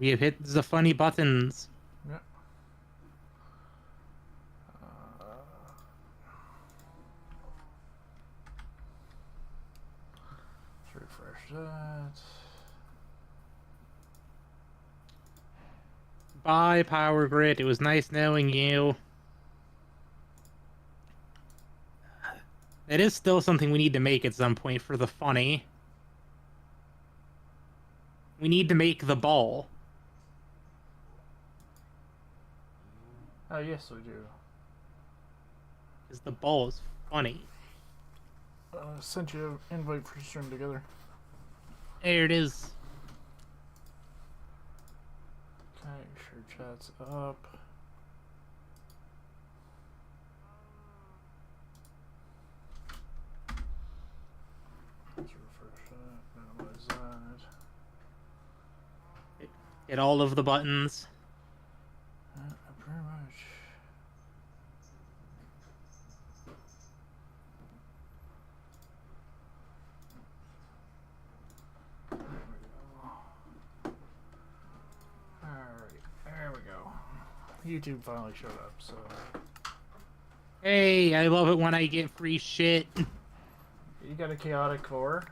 We have hit the funny buttons. Yeah. Let's refresh that. Bye, Power Grid. It was nice knowing you. It is still something we need to make at some point for the funny. We need to make the ball. Oh, yes, we do. Because the ball is funny. Sent you an invite for stream together. There it is. Okay, sure, chat's up. Let's refresh that. Minimize that. Hit all of the buttons. Pretty much. There we go. Alright, there we go. YouTube finally showed up, so. Hey, I love it when I get free shit. You got a chaotic core?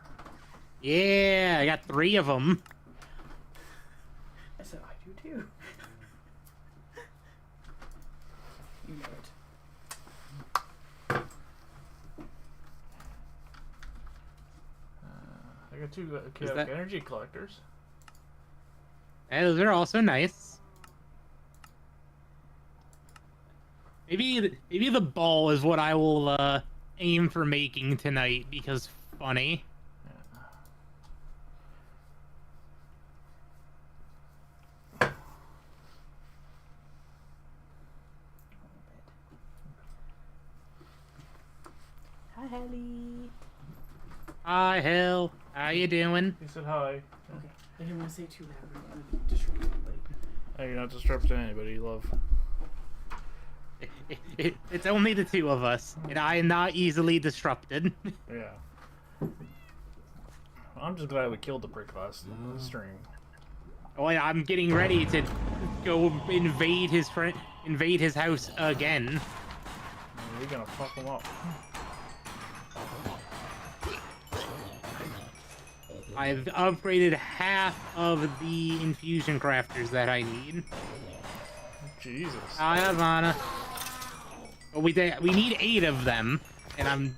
Yeah, I got 3 of them. I said, I do too. You know it. I got 2 chaotic energy collectors. Yeah, those are also nice. Maybe the ball is what I will aim for making tonight because funny. Hi, Hallie. Hi, Hell. How you doing? He said hi. Okay. I didn't want to say too loud. I didn't want to disrupt anybody. Hey, you're not disrupting anybody, love. It's only the 2 of us, and I am not easily disrupted. Yeah. I'm just glad we killed the prick last stream. Oh, yeah, I'm getting ready to go invade his house again. We're gonna fuck him up. I've upgraded half of the infusion crafters that I need. Jesus. Hi, Ivana. But we need 8 of them, and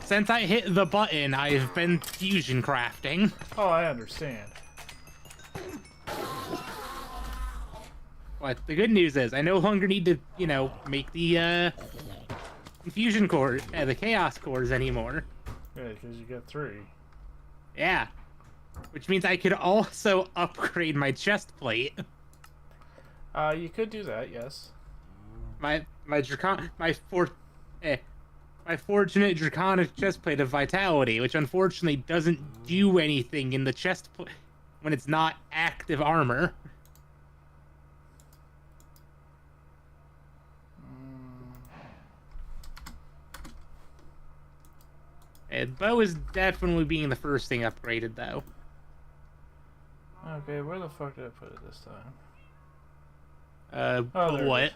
since I hit the button, I've been fusion crafting. Oh, I understand. But the good news is, I no longer need to, make the infusion core, the chaos cores anymore. Yeah, because you got 3. Yeah, which means I could also upgrade my chest plate. You could do that, yes. My fortunate draconic chestplate of vitality, which unfortunately doesn't do anything in the chest when it's not active armor. And bow is definitely being the first thing upgraded, though. Okay, where the fuck did I put it this time? Oh, what?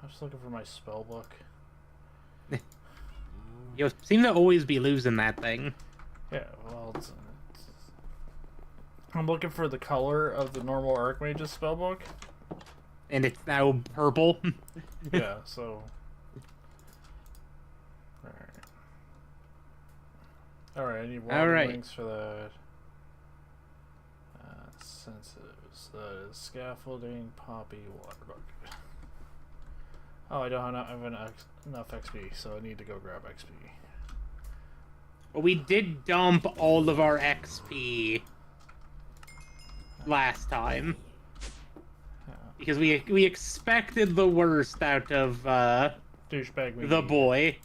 I was looking for my spell book. You seem to always be losing that thing. Yeah, well, I'm looking for the color of the normal Archmage's spell book. And it's now purple. Yeah, so. Alright. Alright, I need water links for that. Sensitives. That is scaffolding, poppy, water bucket. Oh, I don't have enough XP, so I need to go grab XP. But we did dump all of our XP last time. Because we expected the worst out of Douchebag McGee. the boy.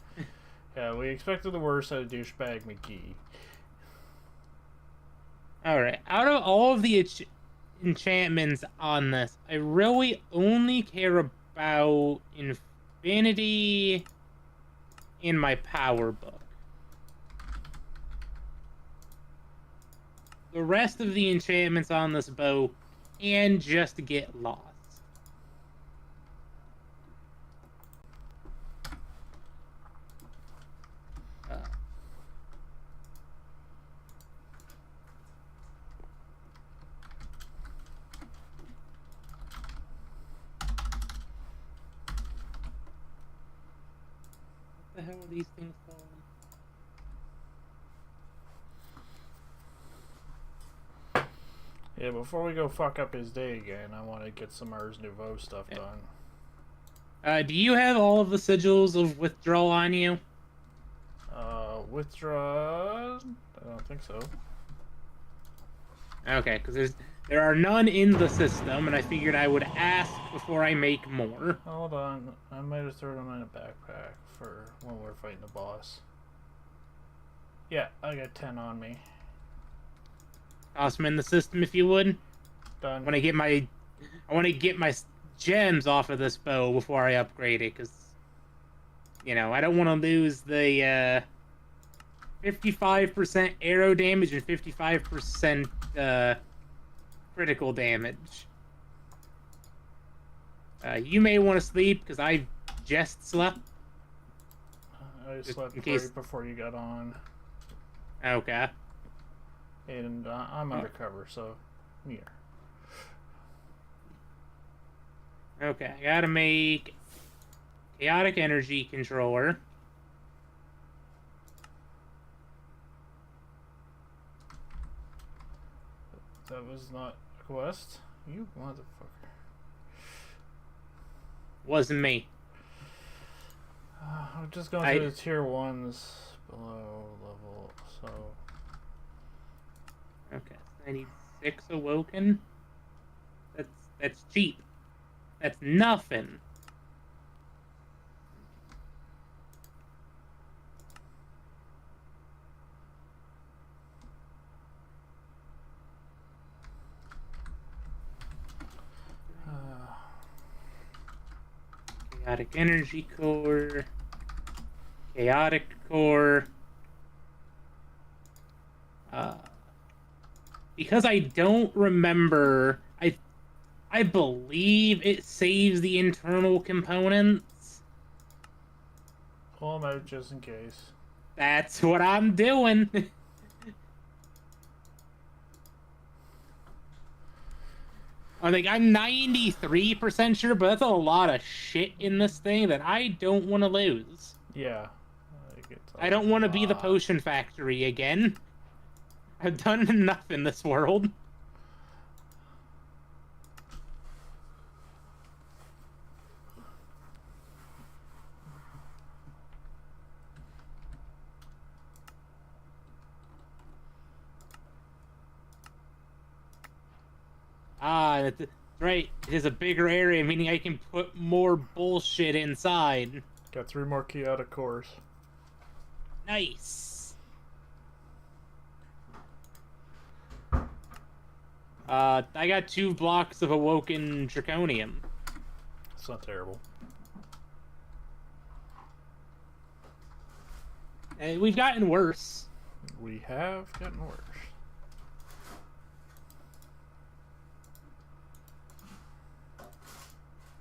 Yeah, we expected the worst out of Douchebag McGee. Alright, out of all of the enchantments on this, I really only care about Infinity in my power book. the rest of the enchantments on this bow can just get lost. What the hell are these things called? Yeah, before we go fuck up his day again, I want to get some Ars Nouveau stuff done. Do you have all of the sigils of withdrawal on you? Withdraw... I don't think so. Okay, because there are none in the system, and I figured I would ask before I make more. Hold on. I might have thrown them in a backpack for when we're fighting the boss. Yeah, I got 10 on me. Toss them in the system if you would. Done. I want to get my gems off of this bow before I upgrade it, because, you know, I don't want to lose the 55% arrow damage and 55% critical damage. You may want to sleep, because I just slept. I Just slept in case. right before you got on. Okay. And I'm undercover, so I'm here. Okay, I gotta make chaotic energy controller. That was not a quest. You motherfucker. Wasn't me. I'm just going through the tier 1s below level, so... Okay, so I need 6 awoken. That's cheap. That's nothing. Chaotic energy core. Chaotic core. Because I don't remember, I believe it saves the internal components. Pull them out just in case. That's what I'm doing. I'm 93% sure, but that's a lot of shit in this thing that I don't want to lose. Yeah. I don't want to be the potion factory again. I've done enough in this world. Ah, that's right. It is a bigger area, meaning I can put more bullshit inside. Got 3 more chaotic cores. Nice. I got 2 blocks of awoken draconium. It's not terrible. We've gotten worse. We have gotten worse.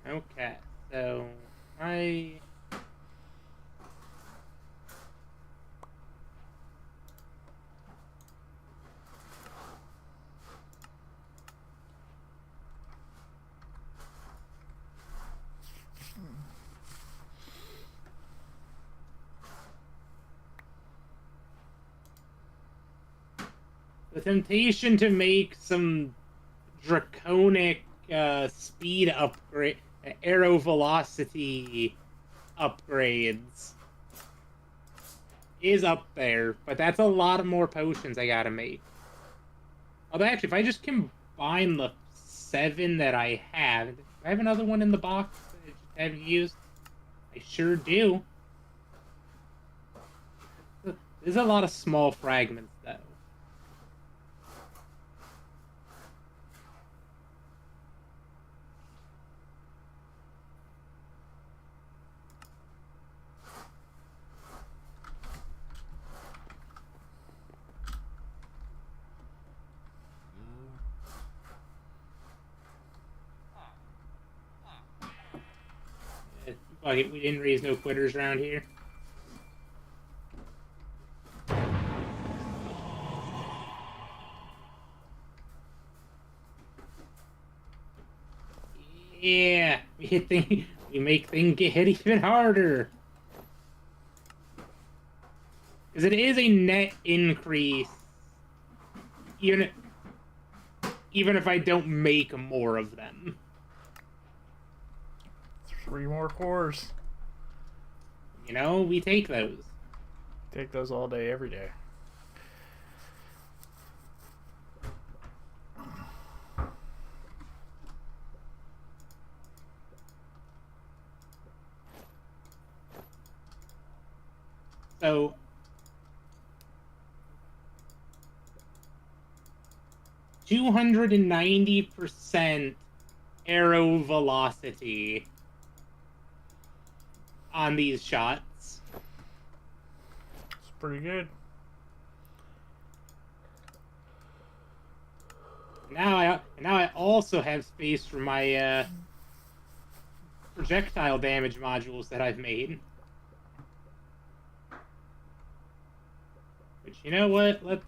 Okay, so I... The temptation to make some draconic speed upgrade, arrow velocity upgrades is up there, but that's a lot more potions I gotta make. Although actually, if I just combine the 7 that I have, do I have another one in the box that I just haven't used? I sure do. There's a lot of small fragments, though. Fuck it, we didn't raise no quitters around here. Yeah, we make things get hit even harder. Because it is a net increase, even if I don't make more of them. 3 more cores. You know, we take those. Take those all day, every day. So, (290% arrow velocity on these shots. It's pretty good. Now I also have space for my projectile damage modules that I've made. Which, you know what? Let's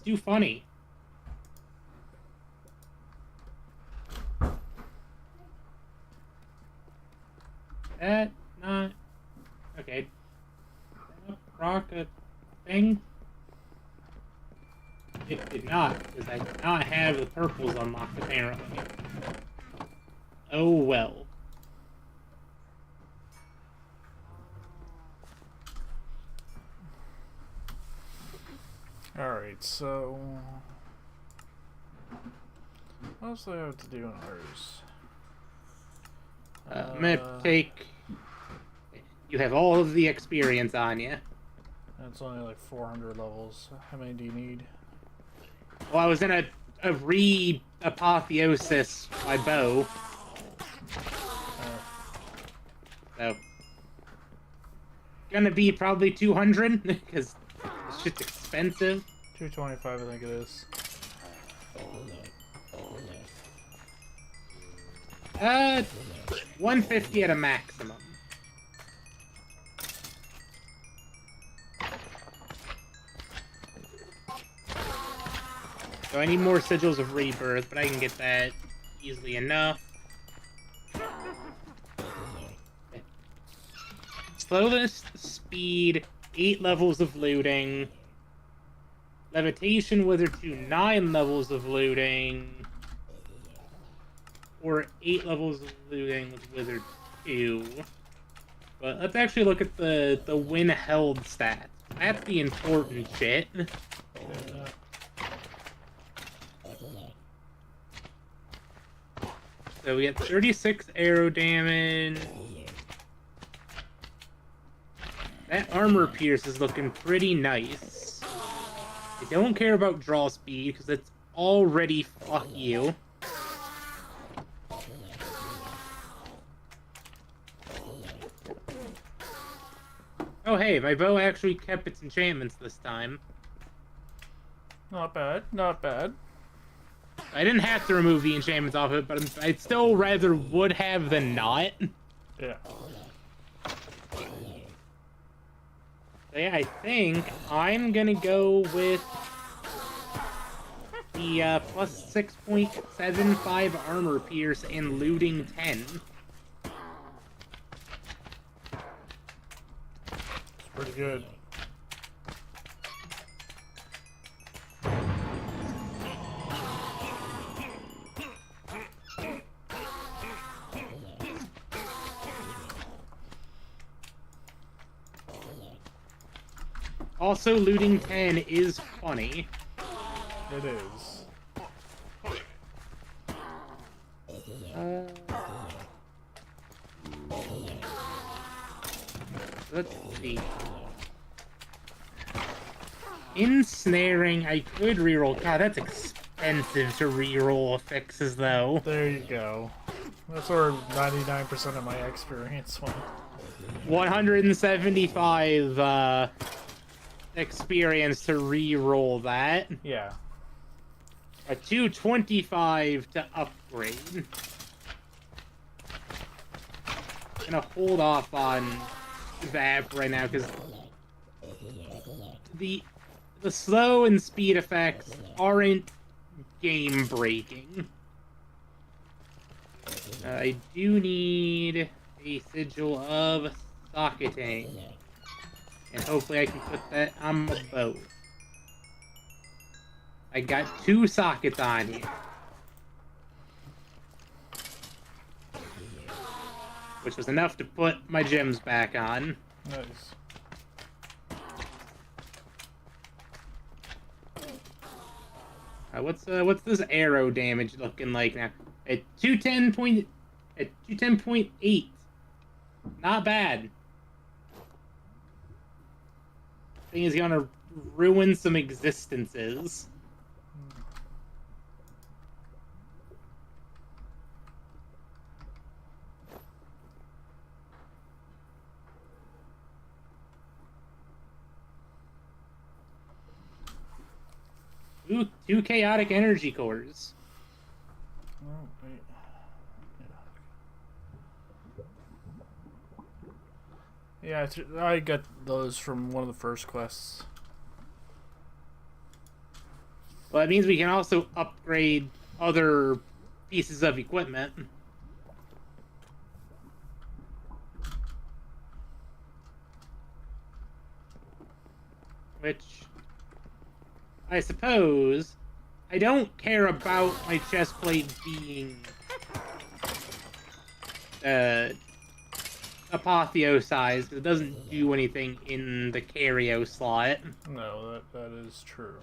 do funny. That not okay. That rock a thing? It did not, because I did not have the purples unlocked apparently. Oh well. Alright, so... what else do I have to do in ours? I'm gonna take... You have all of the experience on you. It's only like 400 levels. How many do you need? Well, I was in a re-apotheosis my bow. So... Gonna be probably 200, because it's just expensive. 225, I think it is. 150 at a maximum. So I need more sigils of rebirth, but I can get that easily enough. Slowness, speed, 8 levels of looting. Levitation, Wizard 2, 9 levels of looting. Or 8 levels of looting with Wizard 2. But let's actually look at the win held stats. That's the important shit. So we get 36 arrow damage. That armor pierce is looking pretty nice. I don't care about draw speed because it's already fuck you. Oh hey, my bow actually kept its enchantments this time. Not bad, not bad. I didn't have to remove the enchantments off it, but I'd still rather would have than not. Yeah. So yeah, I think I'm gonna go with the plus 6.75 armor pierce and looting 10. It's pretty good. Also, looting 10 is funny. It is. Let's see. Ensnaring, I could reroll. God, that's expensive to reroll fixes, though. There you go. That's where 99% of my experience went. 175 experience to re-roll that. Yeah. A 225 to upgrade. gonna hold off on that right now because the slow and speed effects aren't game breaking. I do need a sigil of socketing, and hopefully I can put that on my boat. I got 2 sockets on here, which was enough to put my gems back on. Nice. What's this arrow damage looking like now? At 210.8. Not bad. Thing is gonna ruin some existences. Ooh, 2 chaotic energy cores. Oh, wait. Yeah, I got those from one of the first quests. Well, that means we can also upgrade other pieces of equipment. Which, I suppose, I don't care about my chest plate being apotheosized, because it doesn't do anything in the Cario slot. No, that is true.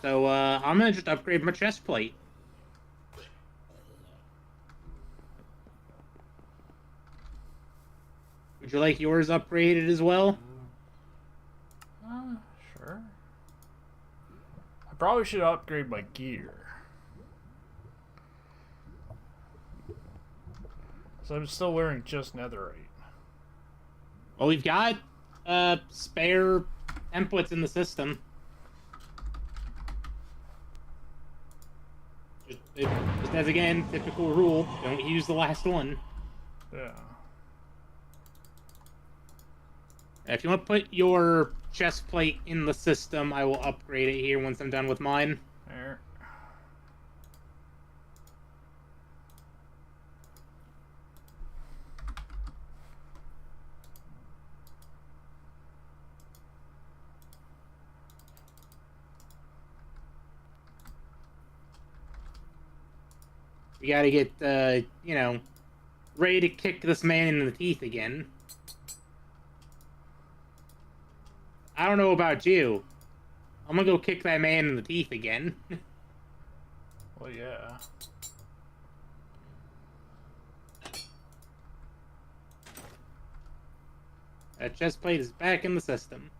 So, I'm gonna just upgrade my chest plate. Would you like yours upgraded as well? Sure. I probably should upgrade my gear. So I'm still wearing just netherite. Well, we've got spare templates in the system. Just as again, typical rule, don't use the last one. Yeah. If you want to put your chest plate in the system, I will upgrade it here once I'm done with mine. There. We gotta get, you know, ready to kick this man in the teeth again. I don't know about you. I'm gonna go kick that man in the teeth again. Well, yeah. That chest plate is back in the system.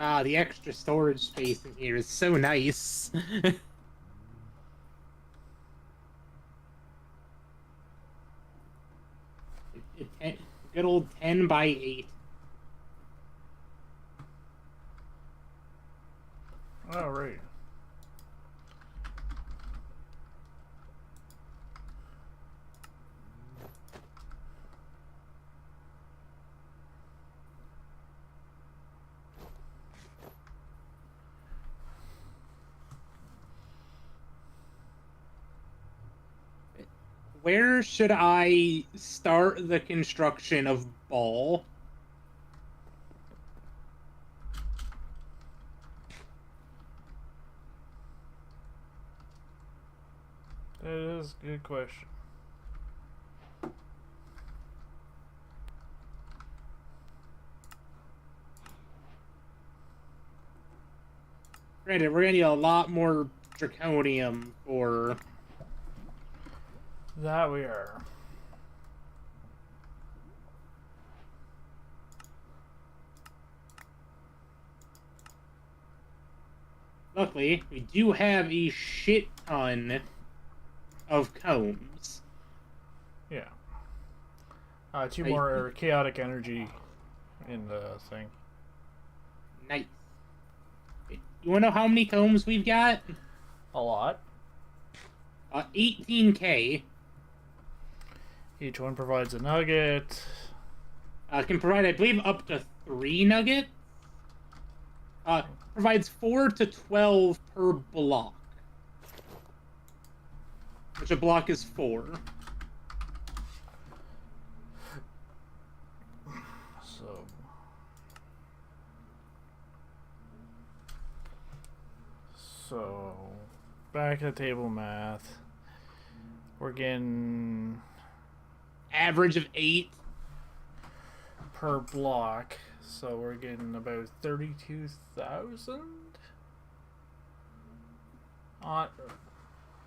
Ah, the extra storage space in here is so nice. Good old 10 by 8. Oh, right. Where should I start the construction of Ball? That is a good question. Granted, we're gonna need a lot more draconium for. That we are. Luckily, we do have a shit ton of combs. Yeah. Two I- more chaotic energy in the thing. Nice. You wanna know how many combs we've got? A lot. 18k. Each one provides a nugget. Can provide, I believe, up to 3 nuggets. Provides 4 to 12 per block. Which a block is 4. So. So. Back at the table math. We're getting Average of 8. per block. So we're getting about 32,000.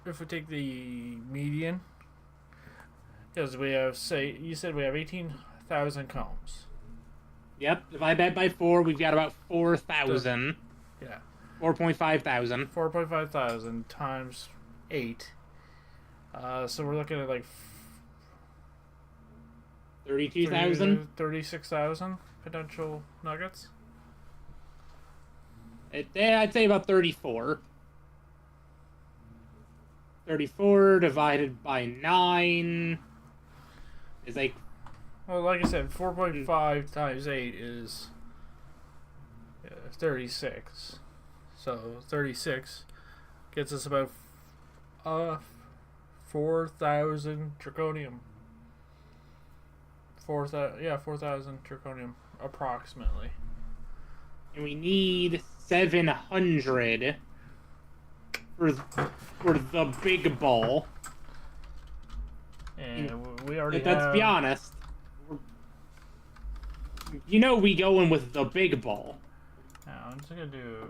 If we take the median, because we have, say, you said we have 18,000 combs. Yep, divide that by 4, we've got about 4,000. Yeah. 4.5 thousand. 4.5 thousand times 8. So we're looking at like 32,000. 36,000 potential nuggets. I'd say about 34. 34 divided by 9 is like. Well, like I said, 4.5 times 8 is 36. So 36 gets us about 4,000 draconium. 4,000 draconium approximately. And we need 700 for the big ball. And we already Let's have. be honest. You know we going with the big ball. Now I'm just gonna do.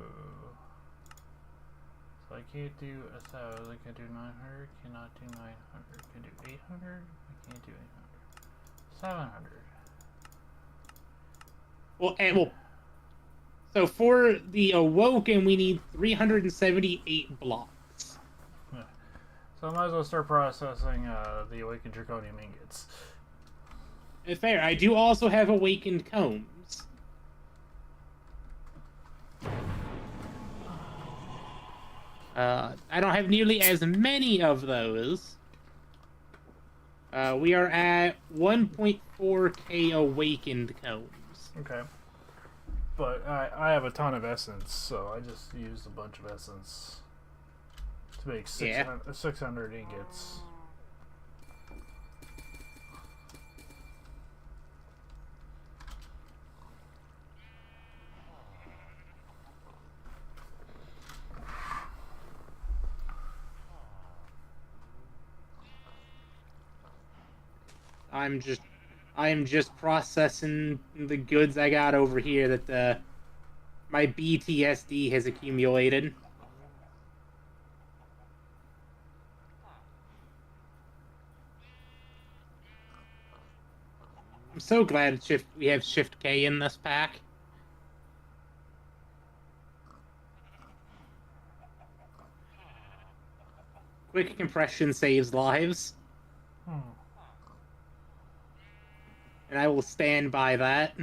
So I can't do 1,000. I can do 900. Cannot do 900. Can do 800. I can't do 800. 700. Well, so for the Awoken, we need 378 blocks. So I might as well start processing the awakened draconium ingots. Fair. I do also have Awakened Combs. I don't have nearly as many of those. We are at 1.4k Awakened Combs. Okay. But I have a ton of essence, so I just used a bunch of essence to make 600 ingots. I am just processing the goods I got over here that my BTSD has accumulated. I'm so glad we have Shift K in this pack. Quick compression saves lives. And I will stand by that.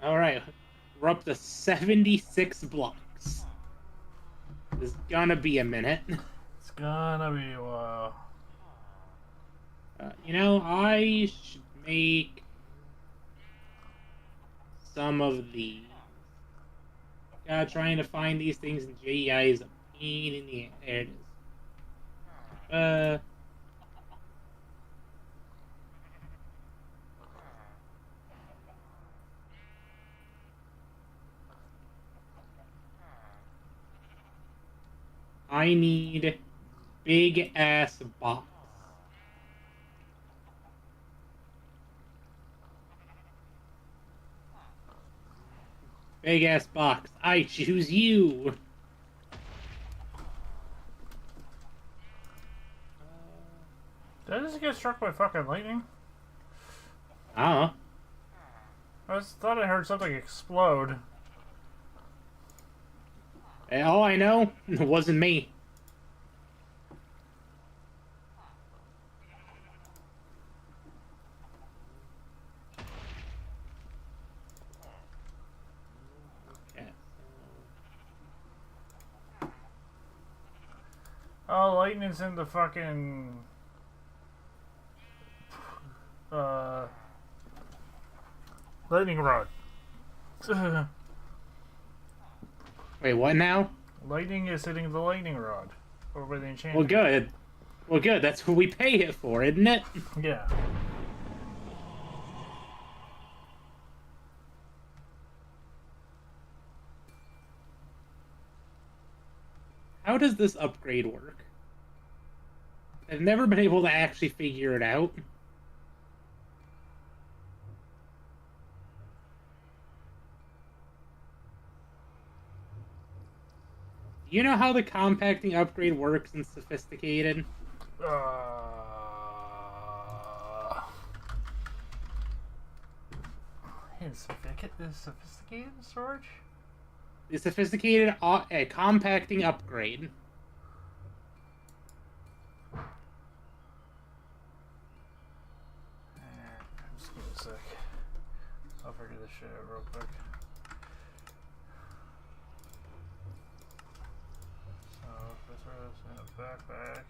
Alright, we're up to 76 blocks. This is gonna be a minute. It's gonna be a while. I should make some of these. God, trying to find these things in JEI is a pain in the ass. There it is. I need big ass box. Big ass box. I choose you. Did I just get struck by fucking lightning? I I just thought I heard something explode. all I know, it wasn't me. Okay. Oh, lightning's in the fucking... lightning rod. Wait, what now? Lightning is hitting the lightning rod. Over the enchantment. Well, good. Well, good. That's what we pay it for, isn't it? Yeah. How does this upgrade work? I've never been able to actually figure it out. Do you know how the compacting upgrade works in Sophisticated? In sophisticated storage? The Sophisticated compacting upgrade. Just give me a sec. I'll figure this shit out real quick. So, this was in a backpack.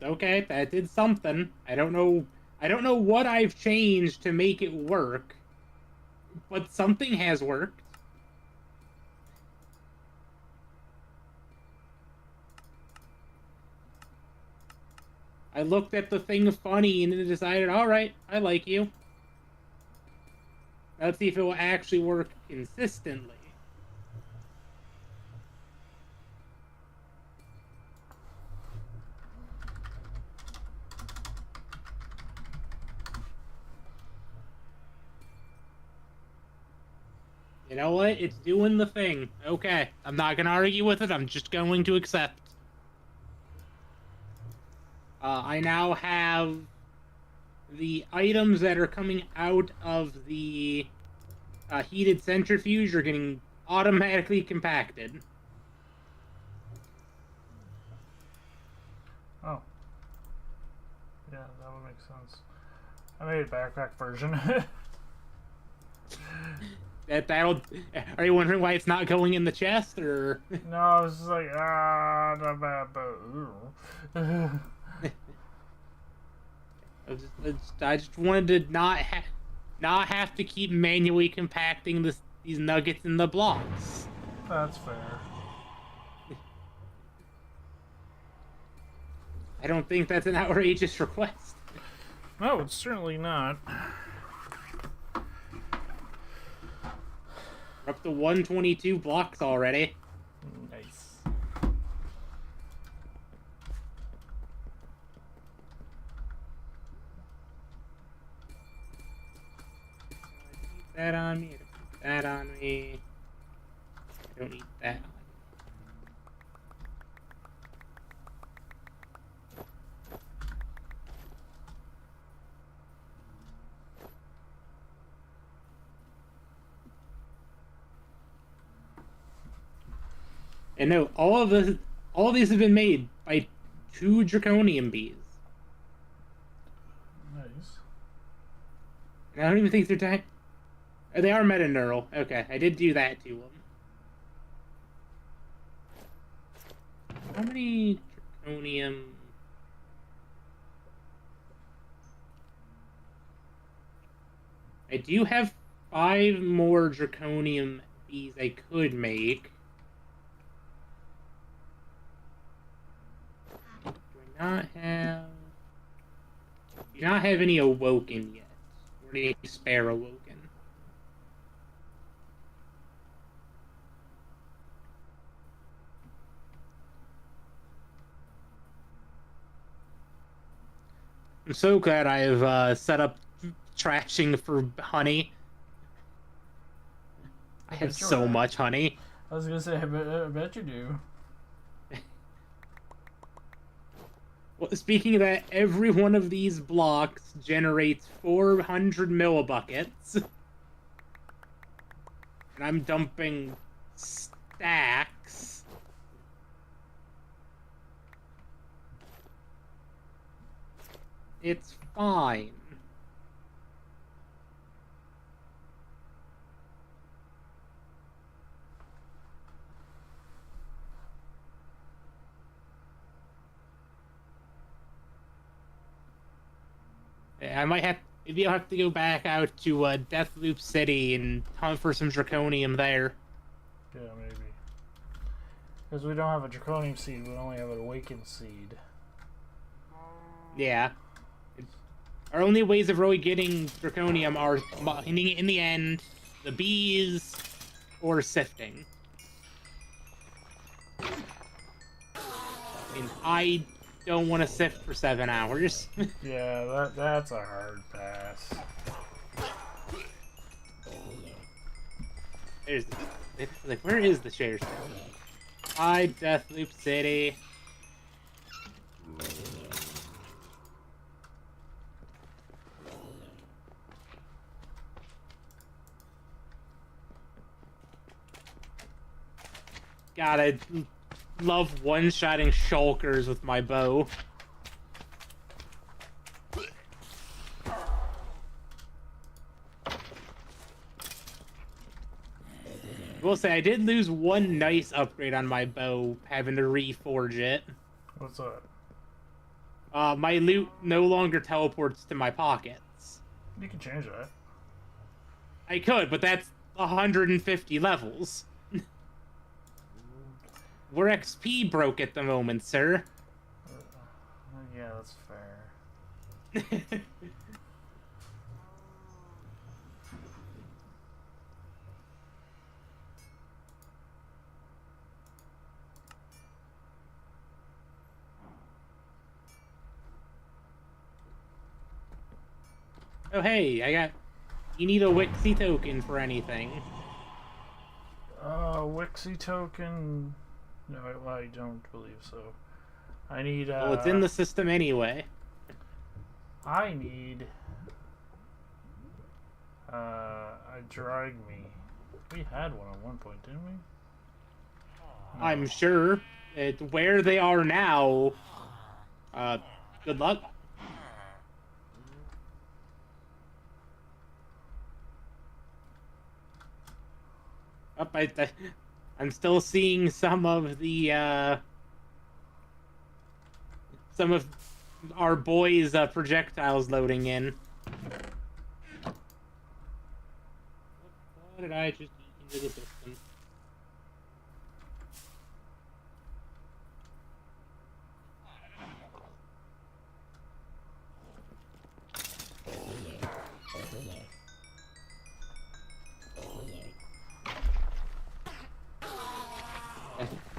Okay, that did something. I don't know. I don't know what I've changed to make it work, but something has worked. I looked at the thing funny and then decided, all right, I like you. Let's see if it will actually work consistently. You know what? It's doing the thing. Okay. I'm not going to argue with it. I'm just going to accept. I now have the items that are coming out of the heated centrifuge are getting automatically compacted. Oh. Yeah, that would make sense. I made a backpack version. That'll. Are you wondering why it's not going in the chest, or? No, it's just like not bad, but I just wanted to not have to keep manually compacting these nuggets in the blocks. that's fair. I don't think that's an outrageous request. No, it's certainly not. We're up to 122 blocks already. Nice. Keep that on me. Keep that on me. I don't need that on me. And no, all of these have been made by 2 draconium bees. Nice. And I don't even think they're dying. Oh, they are metaneural. Okay, I did do that to them. How many draconium? I do have 5 more draconium bees I could make. Do I not have? Do not have any awoken yet, or any spare awoken. I'm so glad I've set up trashing for honey. I have bet you're so right. much honey. I was gonna say, I bet you do. Well, speaking of that, every one of these blocks generates 400 millibuckets. And I'm dumping stacks. It's fine. I might have. Maybe I'll have to go back out to Deathloop City and hunt for some draconium there. Yeah, maybe. Because we don't have a draconium seed, we only have an awakened seed. Yeah. Our only ways of really getting draconium are in the end, the bees or sifting. I mean, I don't want to sift for 7 hours. Yeah, that's a hard pass. There's like, where is the share stone? Hi, Deathloop City. God, I love one-shotting shulkers with my bow. I will say, I did lose one nice upgrade on my bow, having to reforge it. What's that? My loot no longer teleports to my pockets. You can change that. I could, but that's 150 levels. We're XP broke at the moment, sir. Yeah, that's fair. Oh, hey, I got... You need a Wixie token for anything. Wixie token... No, I don't believe so. I need, Well, it's in the system anyway. I need... a drag me. We had one at one point, didn't we? No. I'm sure. Where they are now... good luck. Oh, I'm still seeing some of the, some of our boys' projectiles loading in. What did I just eat into the system?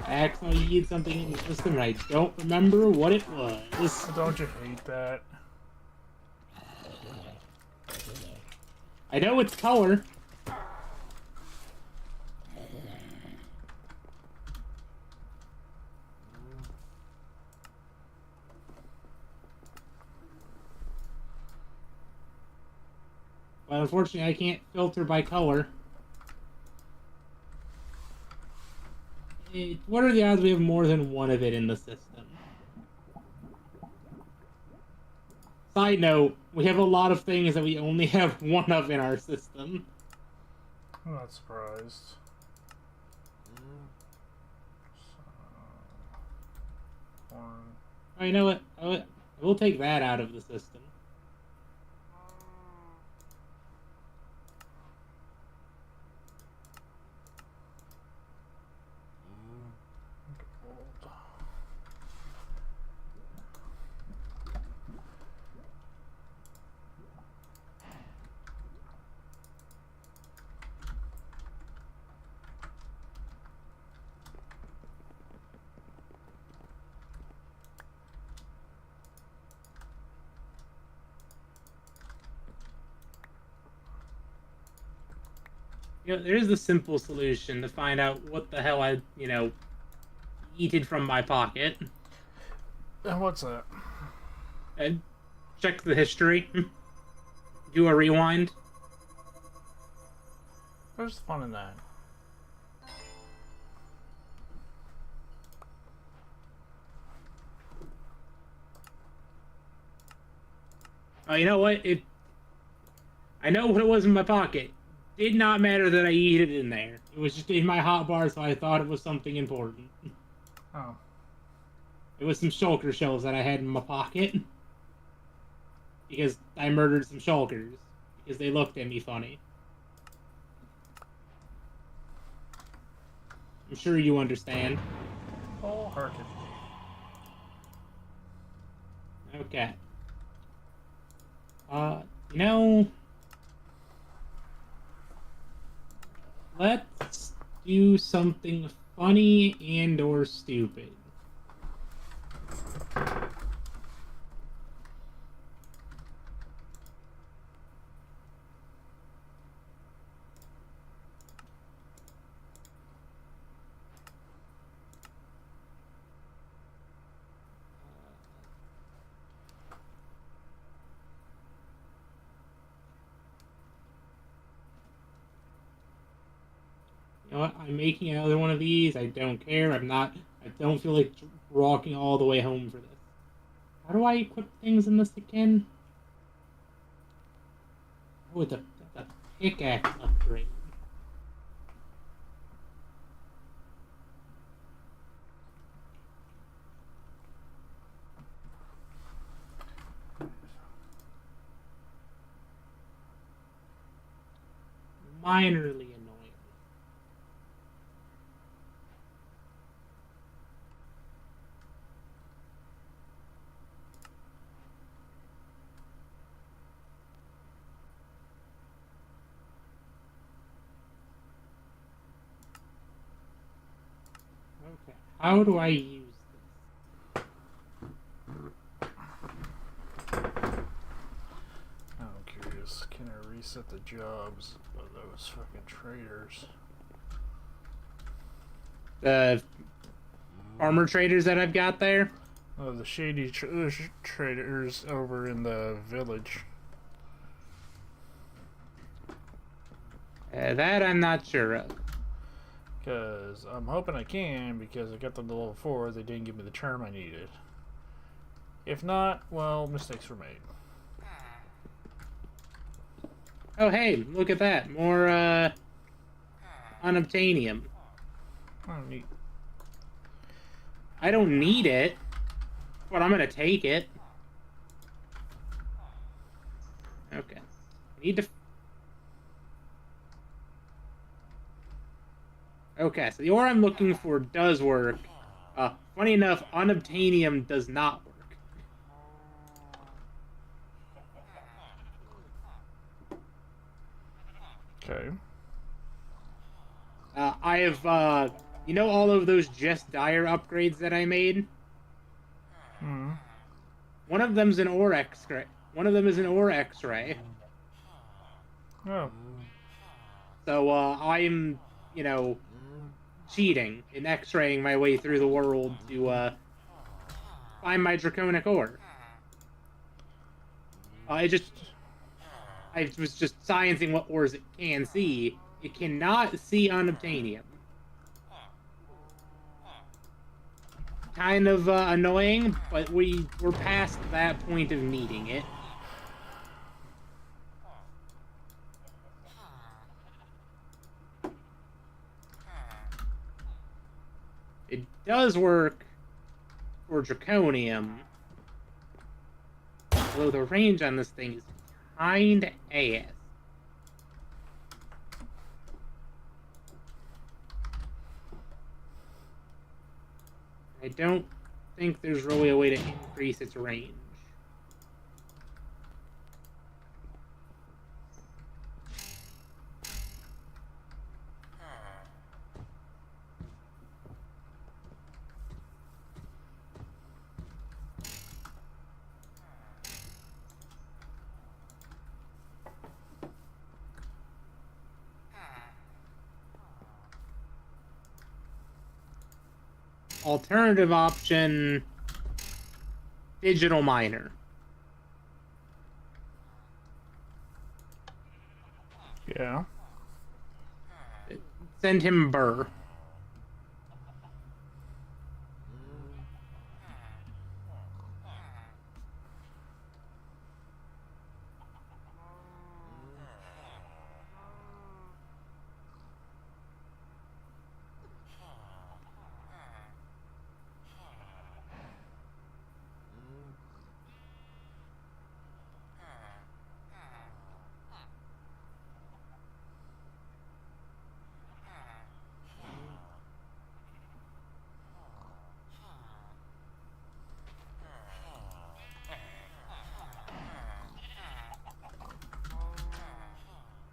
I accidentally eat something in the system and I don't remember what it was. Don't you hate that? I know it's color. But unfortunately, I can't filter by color. What are the odds we have more than one of it in the system? Side note, we have a lot of things that we only have one of in our system. I'm not surprised. Oh, you know what? We'll take that out of the system. There's the simple solution to find out what the hell I, yeeted from my pocket. And what's that? And check the history. Do a rewind. Where's the fun in that? Oh, you know what? I know what it was in my pocket. Did not matter that I yeeted it in there. It was just in my hotbar, so I thought it was something important. Oh. It was some shulker shells that I had in my pocket. Because I murdered some shulkers. Because they looked at me funny. I'm sure you understand. Wholeheartedly. Okay. You know... Let's do something funny and or stupid. You know what? I'm making another one of these. I don't care. I don't feel like walking all the way home for this. How do I equip things in this again? Oh, it's a pickaxe upgrade. Minorly annoying. Okay, how do I use this? I'm curious. Can I reset the jobs of those fucking traders? The armor traders that I've got there? Oh, the shady traders over in the village. That I'm not sure of. Because I'm hoping I can, because I got them to level 4, they didn't give me the term I needed. If not, well, mistakes were made. Oh, hey, look at that. More, unobtainium. Oh, neat. I don't need it, but I'm gonna take it. Okay. I need to... Okay, so the ore I'm looking for does work. Funny enough, unobtainium does not work. Okay. I have, you know all of those Just Dire upgrades that I made? Hmm. One of them's an ore X-ray. One of them is an ore X-ray. Oh. So, I'm, cheating and X-raying my way through the world to, find my draconic ore. I was just sciencing what ores it can see. It cannot see unobtainium. kind of annoying, but we're past that point of needing it. It does work for Draconium, although the range on this thing is kinda ass. I don't think there's really a way to increase its range. Alternative option, digital miner. Yeah. Send him Burr.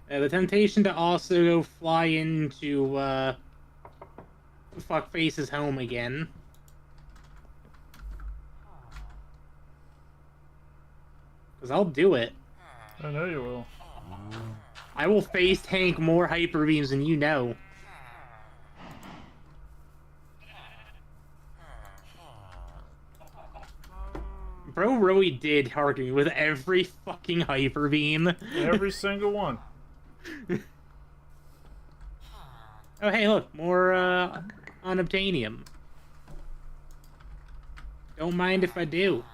The temptation to also go fly into Fuckface's home again. Because I'll do it. I know you will. I will face tank more hyper beams than you know. Bro really did target me with every fucking hyper beam. Every single one. Oh, hey, look, more unobtainium. Don't mind if I do.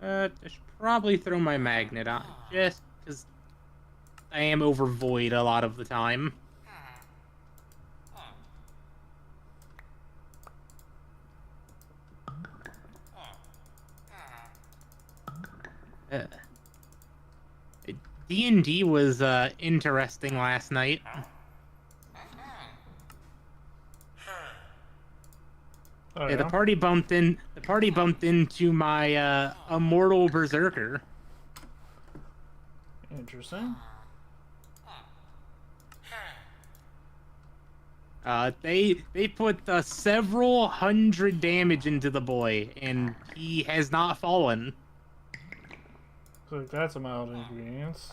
I should probably throw my magnet on, just because I am over void a lot of the time. D&D was interesting last night. Oh, Yeah, the party bumped into my immortal berserker. Interesting. They put several hundred damage into the boy, and he has not fallen. So that's a mild inconvenience.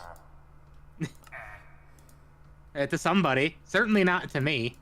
To somebody, certainly not to me.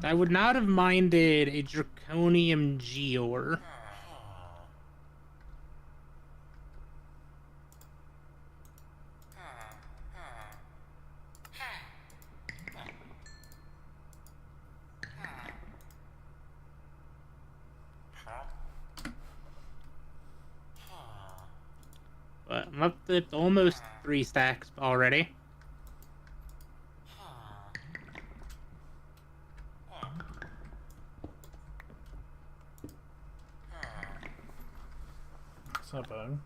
I would not have minded a Draconium Geor. But I'm up to almost 3 stacks already. It's not bad.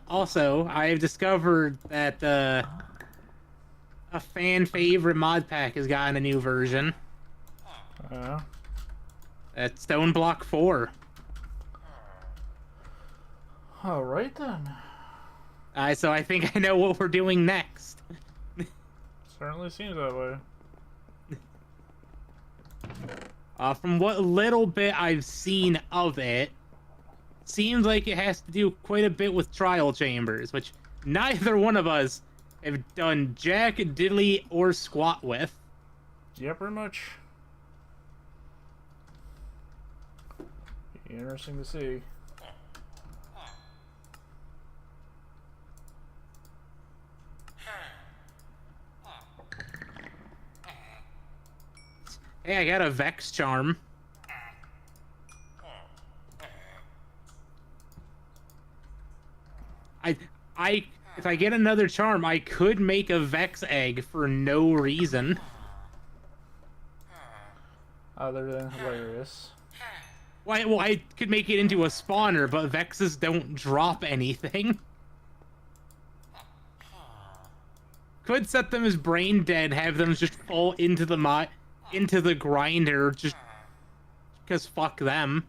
Also, I have discovered that a fan favorite mod pack has gotten a new version. Yeah. That's Stone Block 4. All right then. So I think I know what we're doing next. Certainly seems that way. From what little bit I've seen of it, seems like it has to do quite a bit with trial chambers, which neither one of us have done jack, diddly, or squat with. Yeah, pretty much. Interesting to see. Hey, I got a Vex charm. If I get another charm, I could make a Vex egg for no reason. Other than hilarious. Well, I could make it into a spawner, but Vexes don't drop anything. Could set them as brain dead, have them just fall into the grinder, just because fuck them.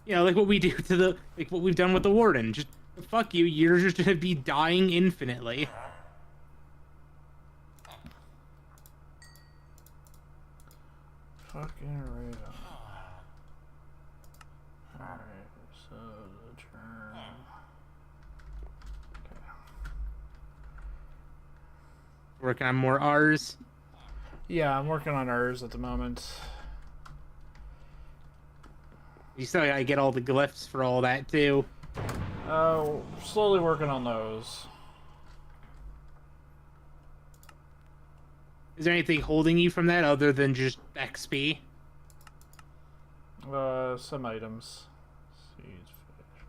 You know, like what we do to what we've done with the Warden. Just fuck you, you're just gonna be dying infinitely. Fucking right on. Alright, so the turn. Okay. Working on more R's. Yeah, I'm working on ours at the moment. You still gotta get all the glyphs for all that too. Slowly working on those. Is there anything holding you from that other than just XP? Some items. Seeds, fish.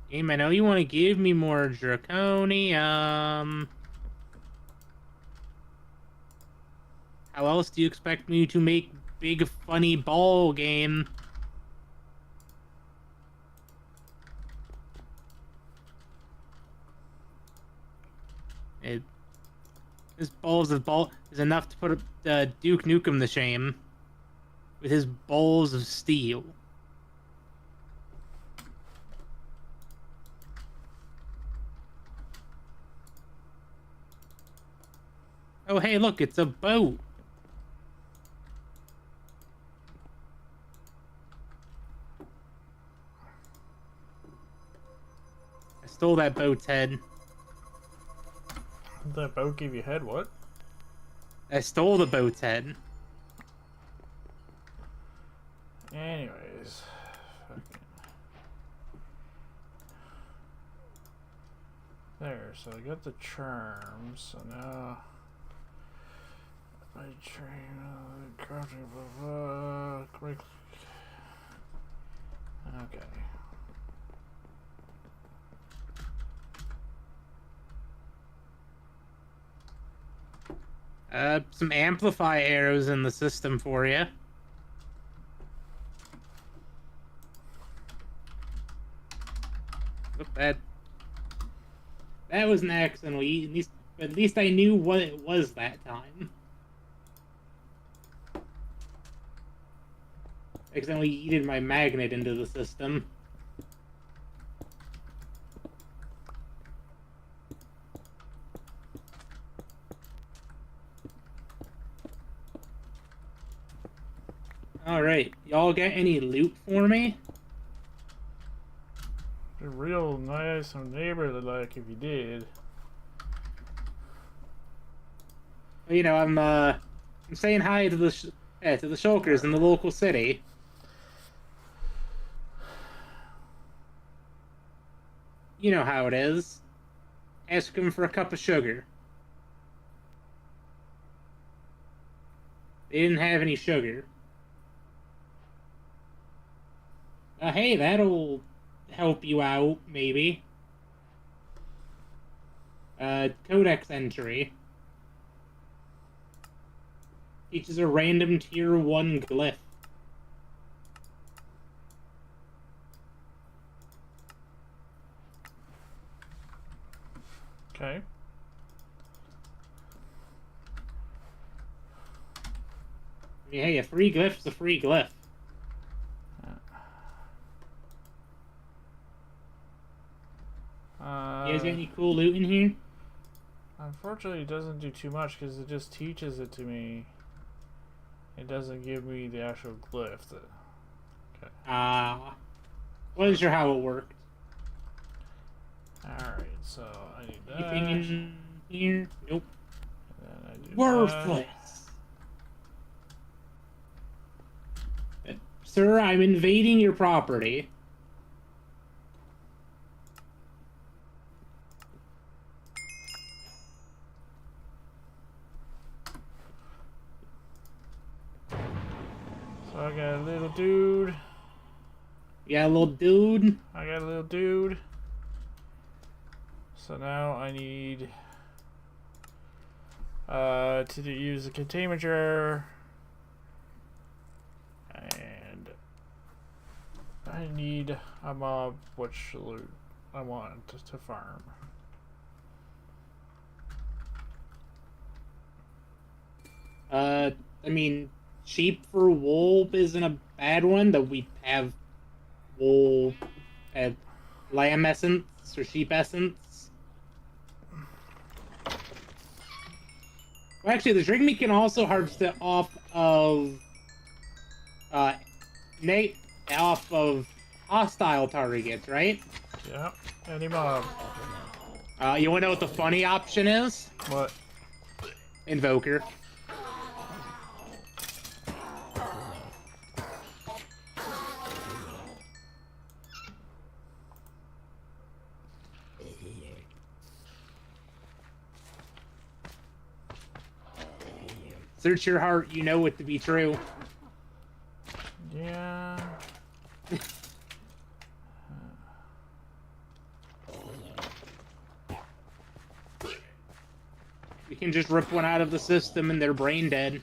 Game, I know you want to give me more Draconium. How else do you expect me to make big funny ball game? This balls of ball is enough to put Duke Nukem to shame with his balls of steel. Oh, hey, look, it's a boat. I stole that boat's head. That boat give you head, what? I stole the boat's head. Anyways. Fucking. There, so I got the charms, so now I train crafting quick. Okay. Some amplify arrows in the system for you. Oop, that was an accident. At least I knew what it was that time. Accidentally yeeted my magnet into the system. Alright, y'all got any loot for me? Be real nice and neighborly like if you did. You know, I'm saying hi to the shulkers in the local city. you know how it is. Ask them for a cup of sugar. They didn't have any sugar. Hey, that'll help you out, maybe. Codex entry. Teaches a random tier 1 glyph. Okay. I mean, hey, a free glyph's a free glyph. You guys got any cool loot in here? Unfortunately, it doesn't do too much because it just teaches it to me. It doesn't give me the actual glyph. Okay. Wasn't sure how it worked. Alright, so I need that. Anything in here? Nope. And then I do Worthless. Sir, I'm invading your property. So I got a little dude. You got a little dude. I got a little dude. So now I need to use the containment jar, and I need a mob which loot I want to farm. I mean, sheep for wool isn't a bad one, though we have wool, lamb essence or sheep essence. Well, actually, the drink meat can also harvest it off of, off of hostile targets, right? Yeah, any mob. You wanna know what the funny option is? What? Invoker. Search your heart, you know it to be true. Yeah. You can just rip one out of the system and they're brain dead.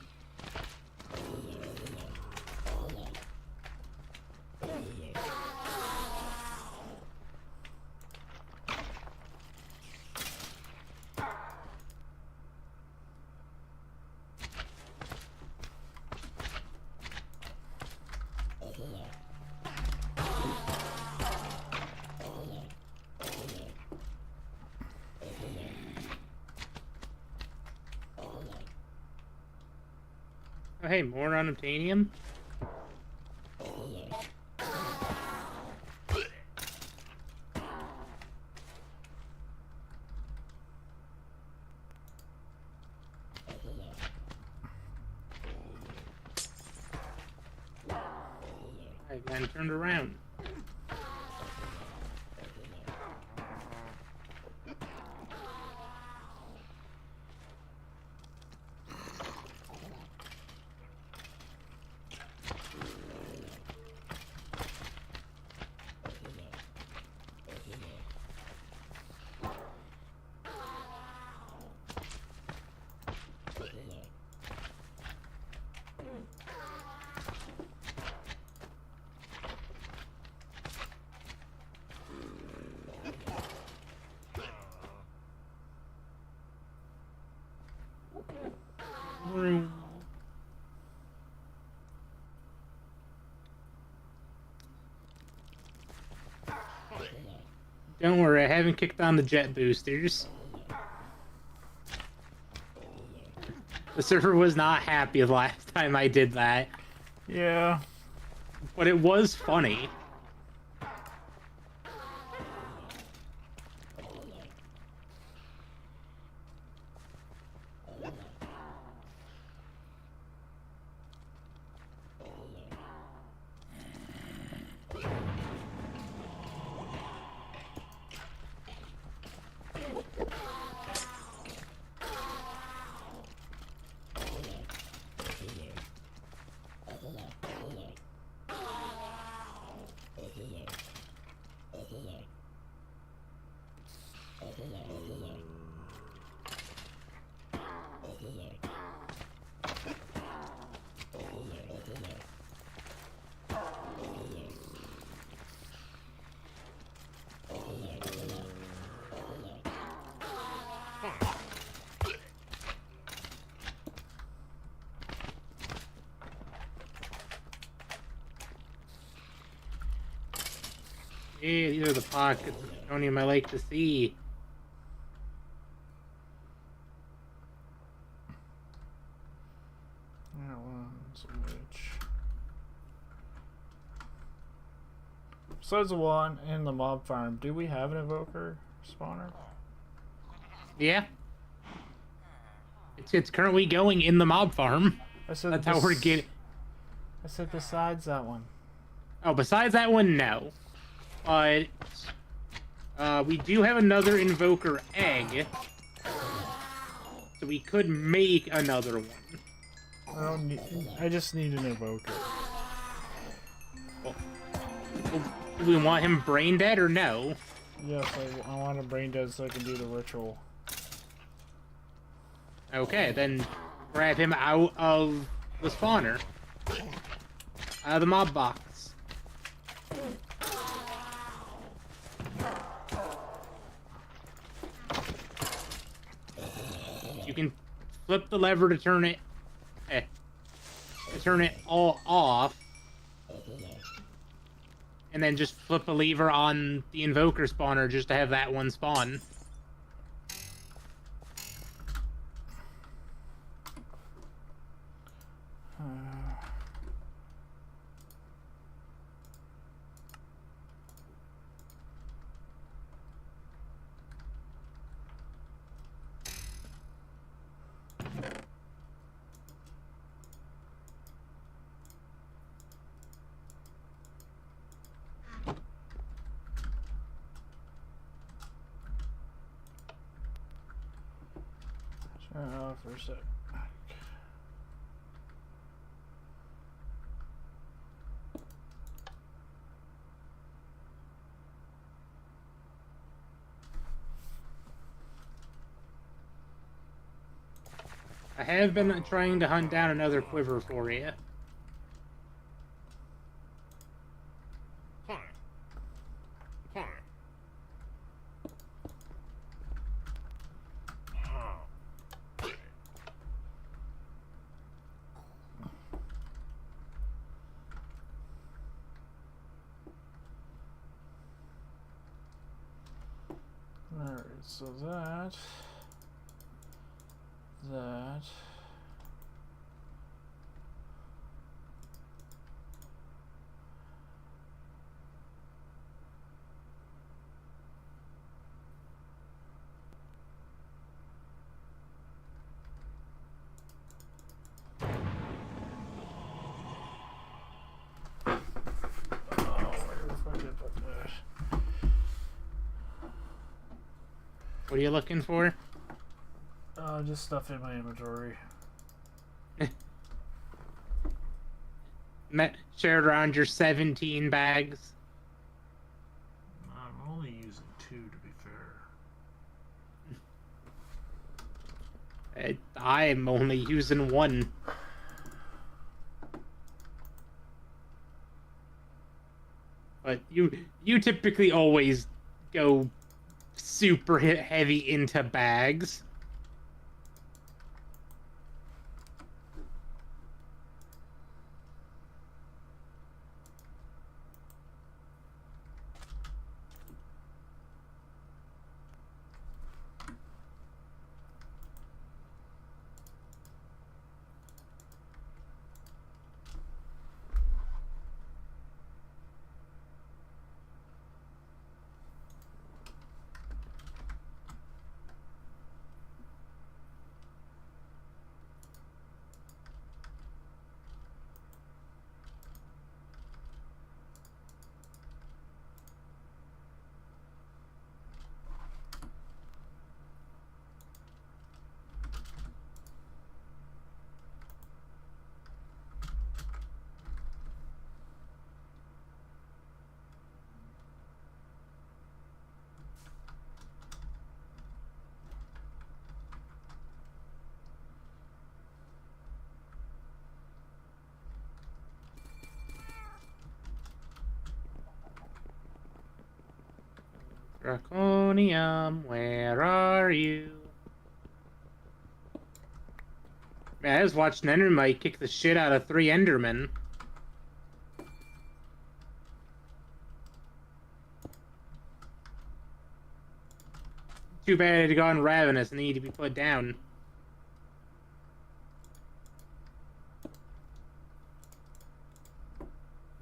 Oh, hey, more unobtainium? I've been turned around. Don't worry, I haven't kicked on the jet boosters. The server was not happy the last time I did that, Yeah. but it was funny. Yeah, these are the pockets of plutonium I like to see. That one's a witch. Besides the one in the mob farm, do we have an evoker spawner? Yeah. It's currently going in the mob farm. I said That's how we're getting. I said besides that one. Oh, besides that one, no. But we do have another invoker egg, so we could make another one. I don't need. I just need an evoker. Well, do we want him brain dead or no? Yes, I want a brain dead so I can do the ritual. Okay, then grab him out of the spawner. Out of the mob box. You can flip the lever to turn it all off. And then just flip a lever on the invoker spawner just to have that one spawn. Turn it off for a sec. I have been trying to hunt down another quiver for you. Alright, so that. What are you looking for? Just stuff in my inventory. Shared around your 17 bags. I'm only using 2 to be fair. I'm only using 1. But you typically always go super heavy into bags. Draconium, where are you? Man, I just watched an Endermite kick the shit out of 3 Endermen. Too bad it had gone ravenous and need to be put down.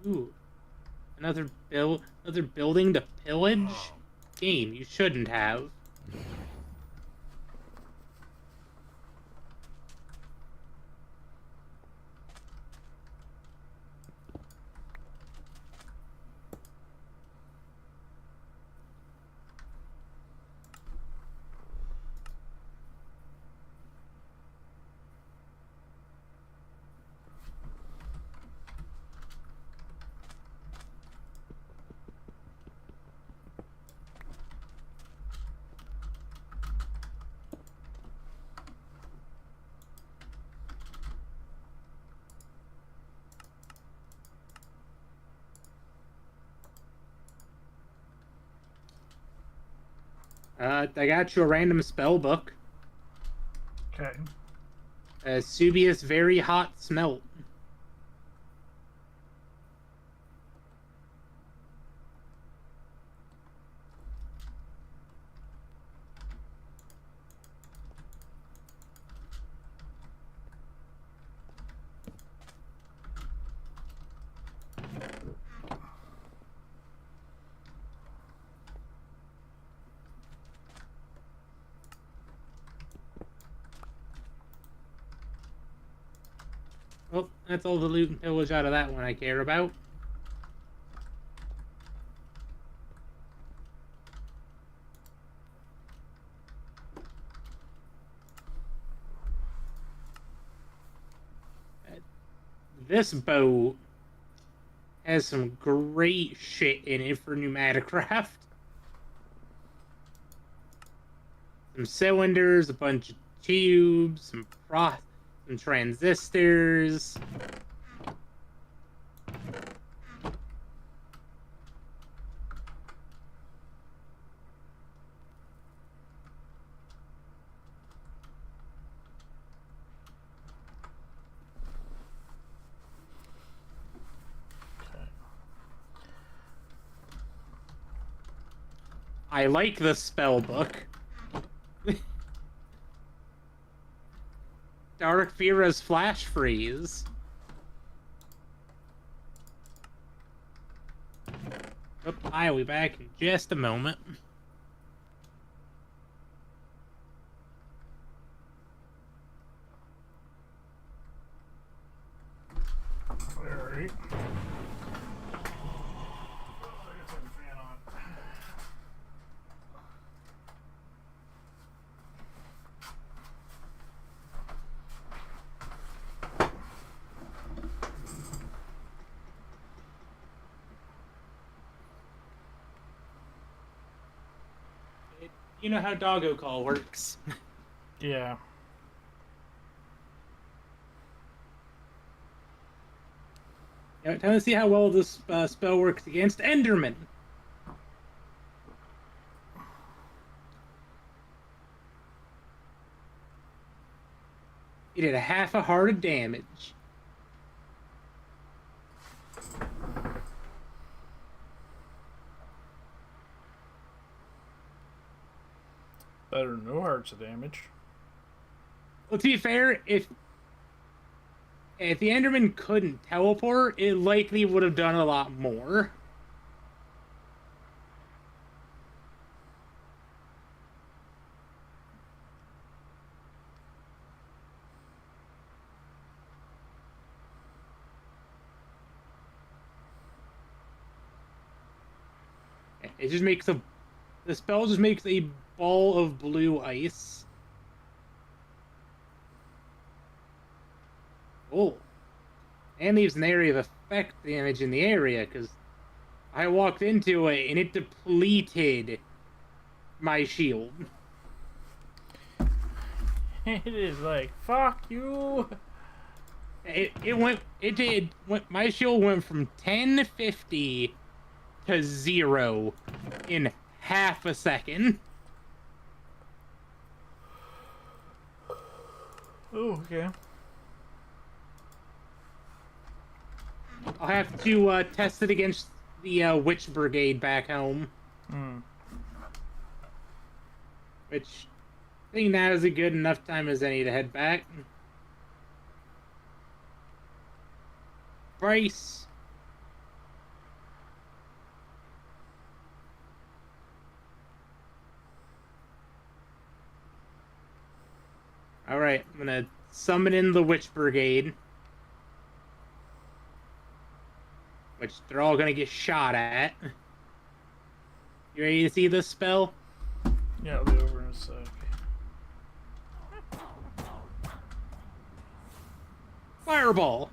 Ooh. Another building to pillage? Game, you shouldn't have. I got you a random spell book. Okay. Subius Very Hot Smelt. Well, that's all the loot and pillage out of that one I care about. This boat has some great shit in it for pneumaticraft. Some cylinders, a bunch of tubes, some transistors. I like the spell book. Dark Vera's Flash Freeze. Oh, I'll be back in just a moment. Alright. You know how doggo call works. Yeah. Time to see how well this spell works against Enderman. He did a half a heart of damage. Better than no hearts of damage. Well, to be fair, if the Enderman couldn't teleport, it likely would have done a lot more. It just makes the spell just makes a ball of blue ice. Oh. And leaves an area of effect damage in the area, because I walked into it and it depleted my shield. It is like, fuck you. My shield went from 1050 to 0 in half a second. Oh, okay. I'll have to test it against the Witch Brigade back home. Hmm. Which I think now is a good enough time as any to head back. Bryce. Alright, I'm gonna summon in the Witch Brigade. Which they're all gonna get shot at. You ready to see this spell? Yeah, I'll be over in a sec. Fireball!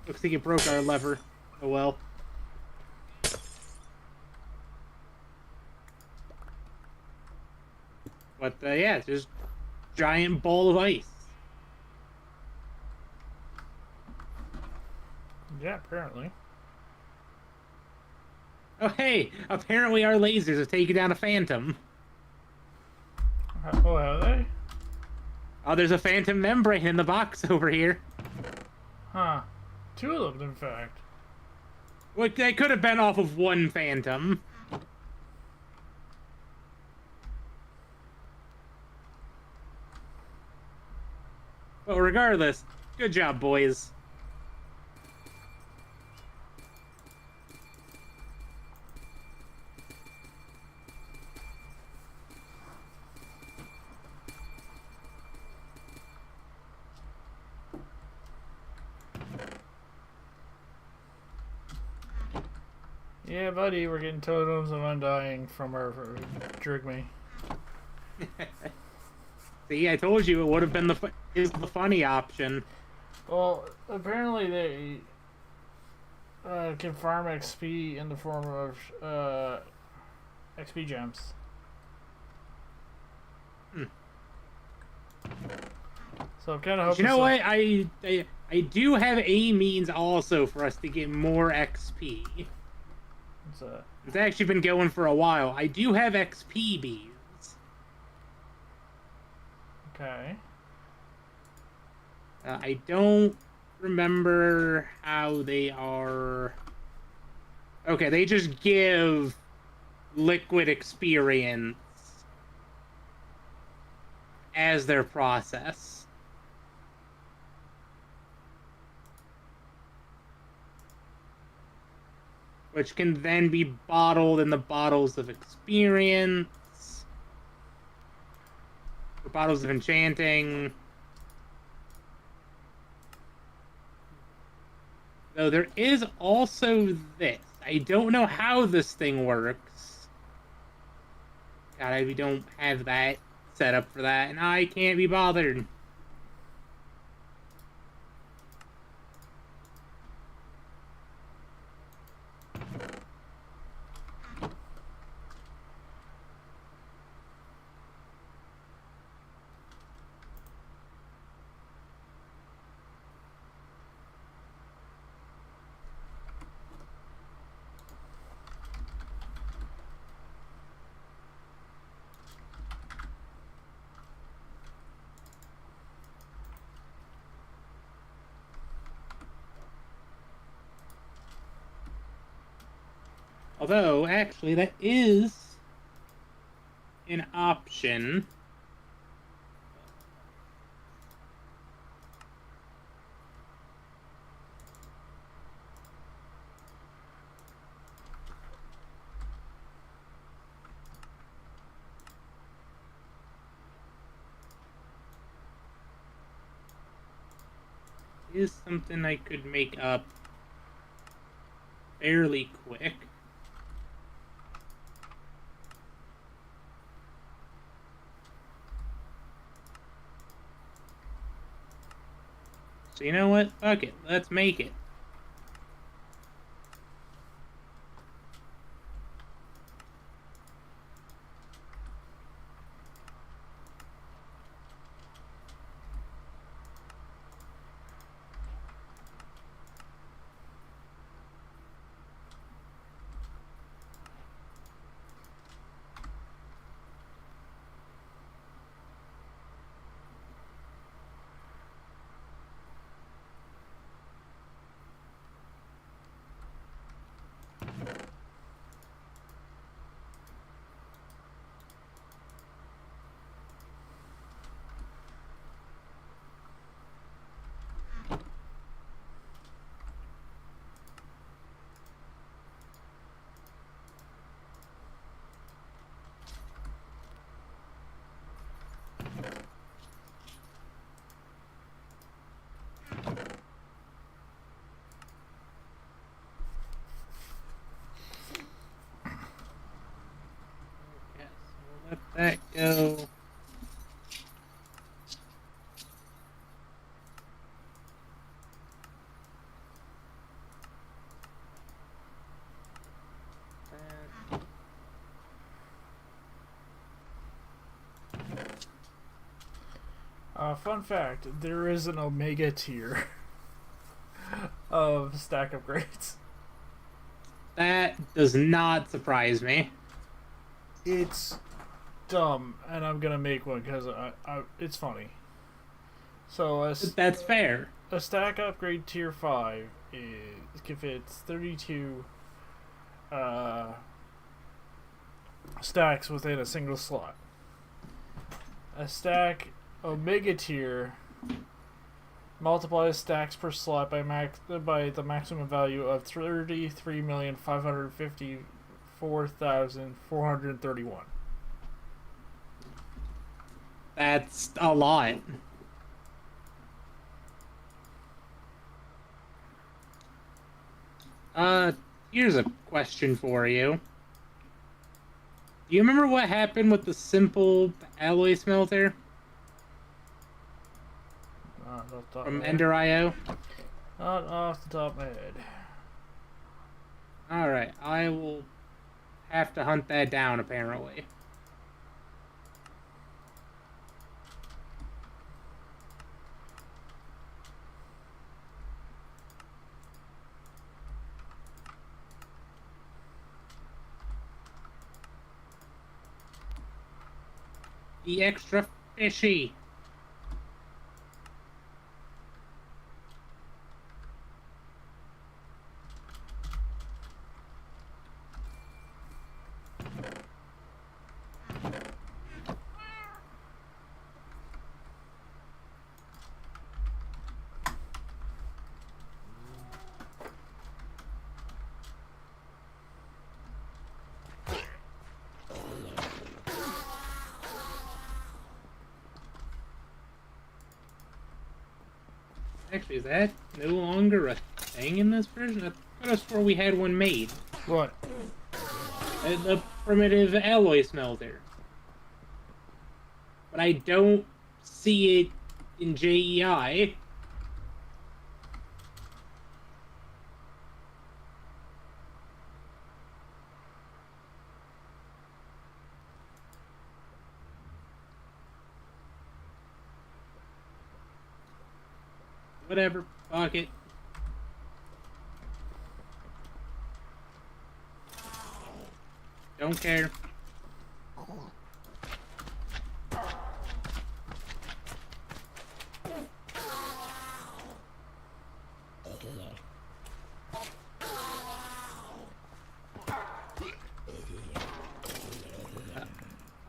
Looks like it broke our lever. Oh well. But yeah, it's just giant ball of ice. Yeah, apparently. Oh hey, apparently our lasers have taken down a phantom. Oh, have they? Oh, there's a phantom membrane in the box over here. Huh. Two of them, in fact. Well, they could have been off of one phantom. But regardless, good job, boys. Yeah, buddy, we're getting totems of undying from our Drigme. See, I told you it would have been the funny option. Well, apparently they can farm XP in the form of XP gems. Hmm. So I'm kind of But hoping. you know what? I do have a means also for us to get more XP. It's actually been going for a while. I do have XP bees. Okay. I don't remember how they are. Okay, they just give liquid experience as their process. Which can then be bottled in the bottles of experience, or bottles of enchanting. Though there is also this. I don't know how this thing works. God, we don't have that set up for that, and I can't be bothered. Although, actually, that is an option. Is something I could make up fairly quick. So you know what? Fuck it. Let's make it. that go? Fun fact, there is an Omega tier of stack upgrades. That does not surprise me. It's dumb, and I'm gonna make one because it's funny. So That's fair. a stack upgrade tier 5 if it's 32 stacks within a single slot. A stack Omega tier multiplies stacks per slot by the maximum value of 33,554,431. That's a lot. Here's a question for you. Do you remember what happened with the simple alloy smelter from Ender.io? Not off the top of my head. Alright, I will have to hunt that down, apparently. The extra fishy. Actually, is that no longer a thing in this version? I could have swore we had one made. What? The primitive alloy smelter. But I don't see it in JEI. Whatever, fuck it. Don't care.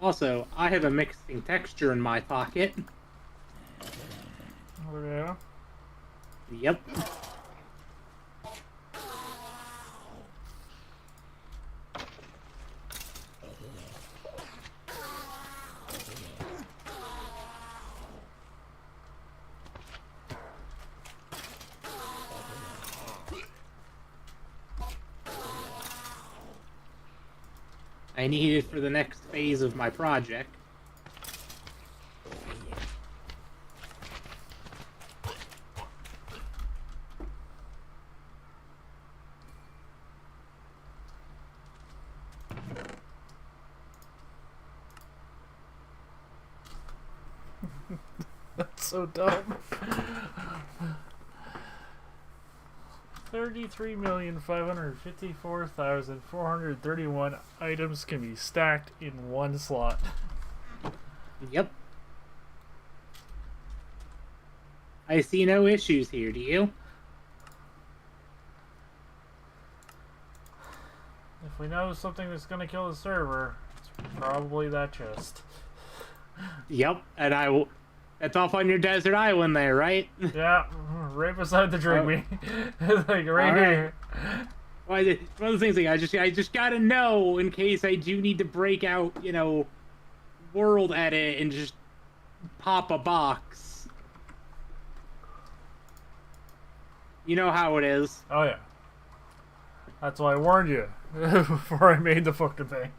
Also, I have a mixing texture in my pocket. Oh, yeah. Yep. I need it for the next phase of my project. That's so dumb. 33,554,431 items can be stacked in one slot. Yep. I see no issues here, do you? If we know something that's gonna kill the server, it's probably that chest. Yep, and I will... That's off on your desert island there, right? Yeah, right beside the drink me. Like right here. Well, one of the things like, I just gotta know in case I do need to break out, you know, world edit and just pop a box. You know how it is. Oh yeah. That's why I warned you before I made the fucking thing.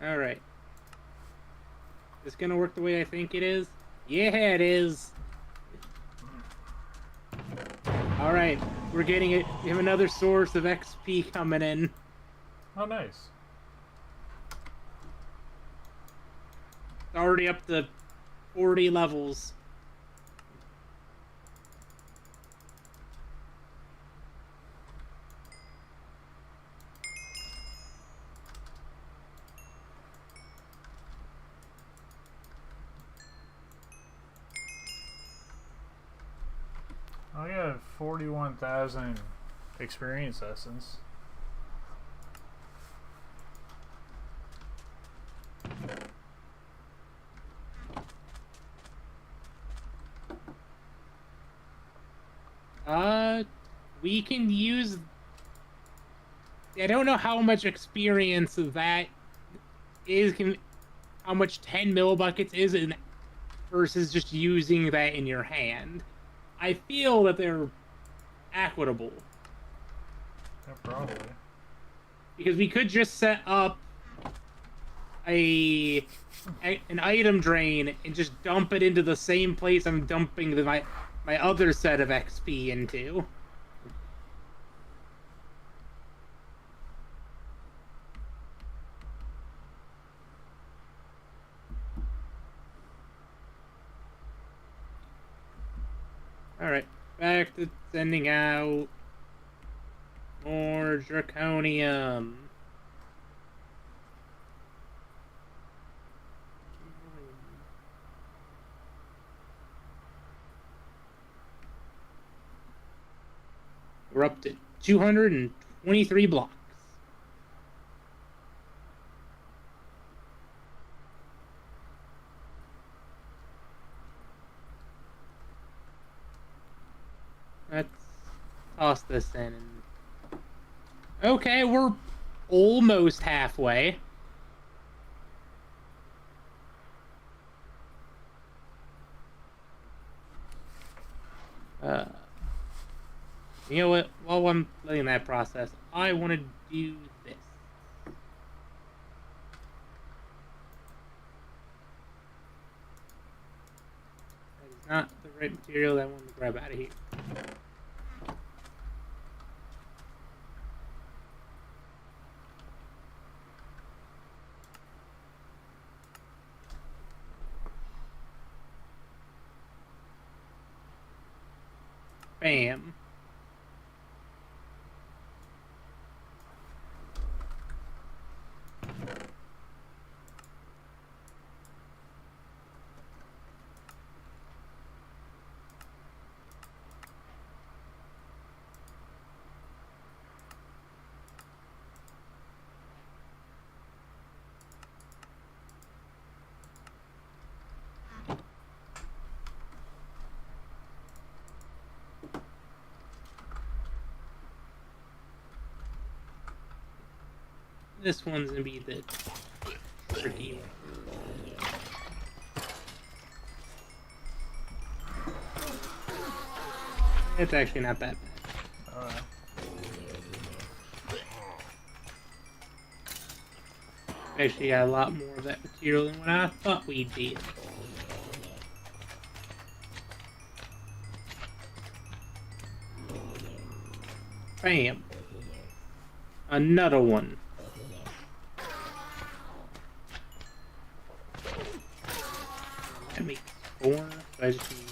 Alright. Is this gonna work the way I think it is? Yeah, it is. Alright, we're getting it. We have another source of XP coming in. Oh, nice. It's already up to 40 levels. I got 41,000 experience essence. We can use... I don't know how much experience that is, how much 10 millibuckets is in versus just using that in your hand. I feel that they're equitable. Yeah, probably. Because we could just set up an item drain and just dump it into the same place I'm dumping my other set of XP into. Alright, back to sending out more draconium. We're up to 223 blocks. Let's toss this in. Okay, we're almost halfway. You know what? While I'm letting that process, I want to do this. That is not the right material that I wanted to grab out of here. Bam. This one's gonna be the tricky one. It's actually not that bad. Alright. Actually got a lot more of that material than what I thought we did. Bam. Another one. That makes 4. So I just need...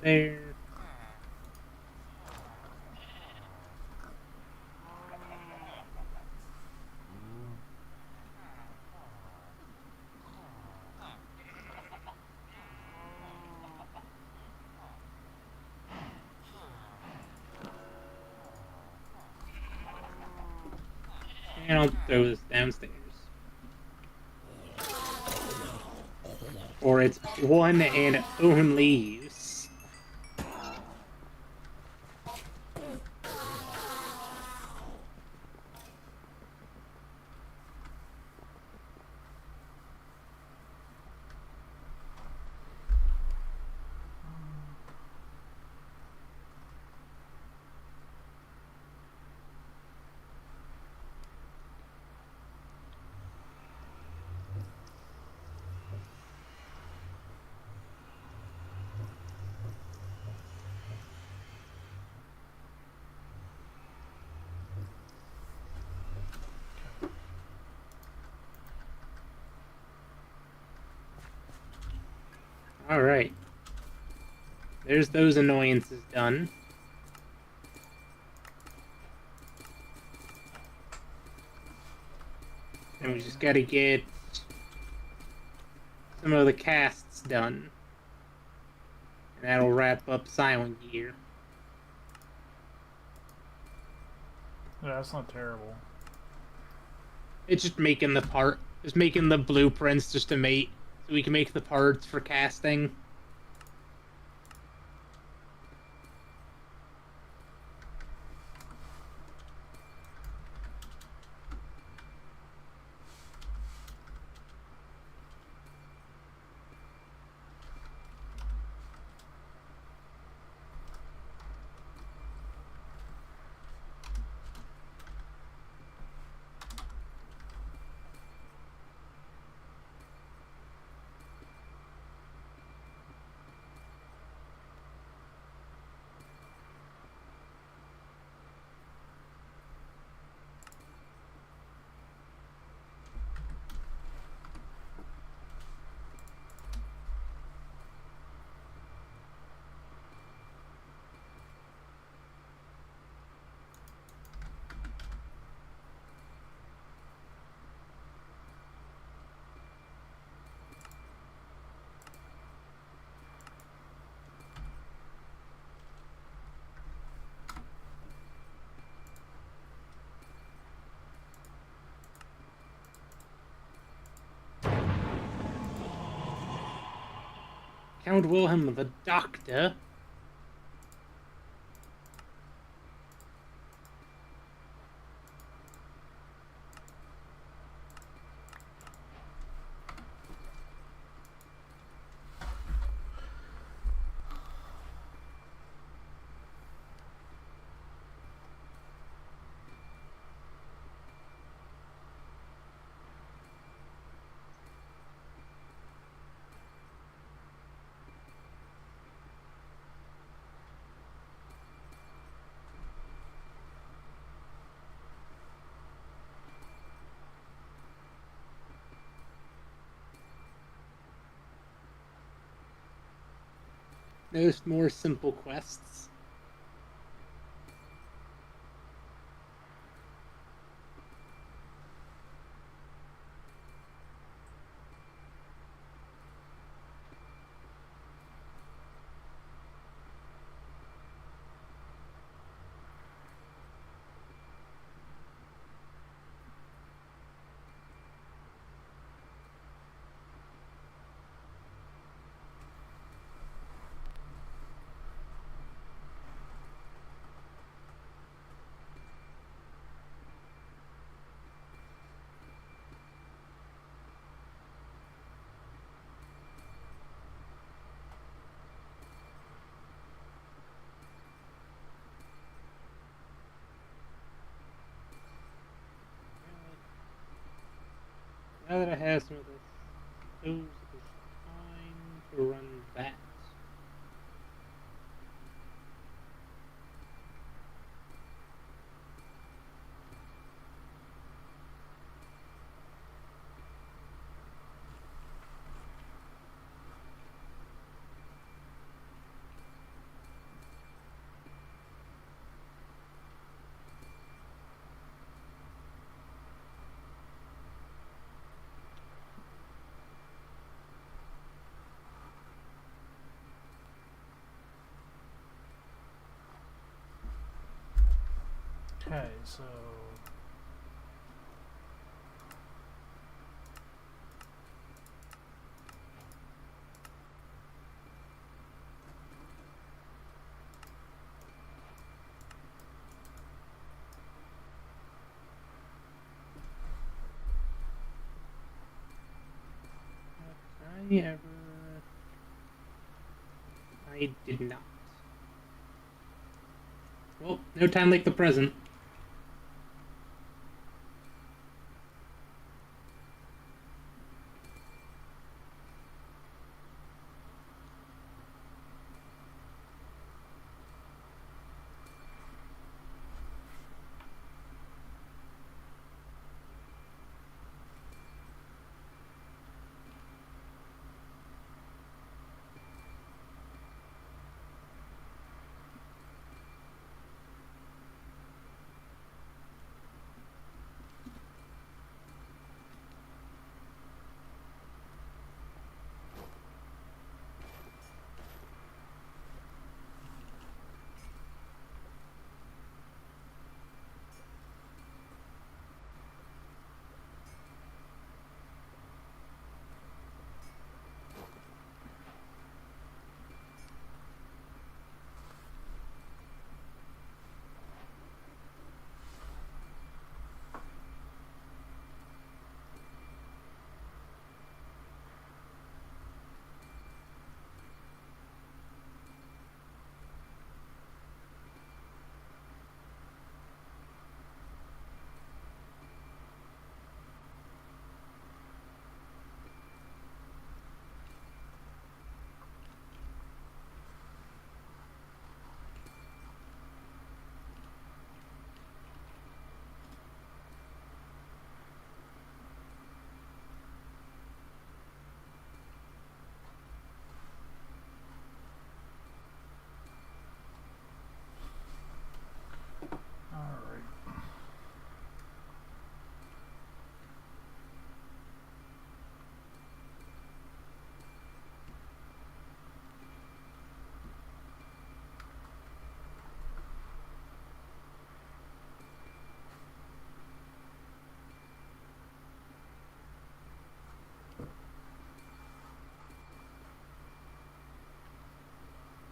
there. And I'll throw this downstairs. For its one and only use. Alright. There's those annoyances done. And we just gotta get some of the casts done. And that'll wrap up Silent Gear. Yeah, that's not terrible. It's just making the blueprints just to make, so we can make the parts for casting. Count Wilhelm the Doctor. There's more simple quests. Now that I have some of this, those is time to run that. Okay, so I ever? I did not. Well, no time like the present. alright.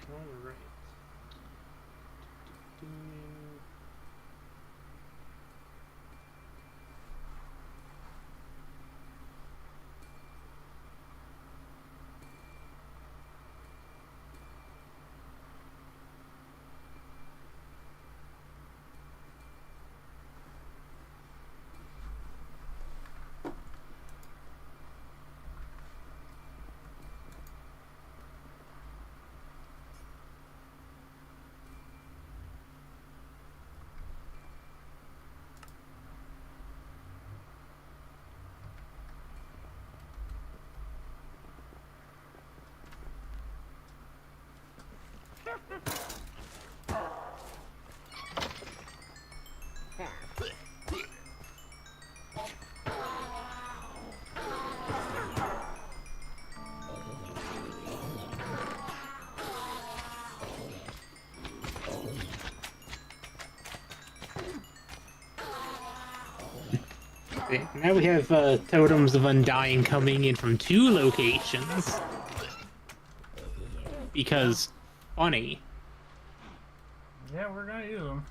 All right. Okay, now we have totems of undying coming in from 2 locations. Because funny. Yeah, we're gonna use them.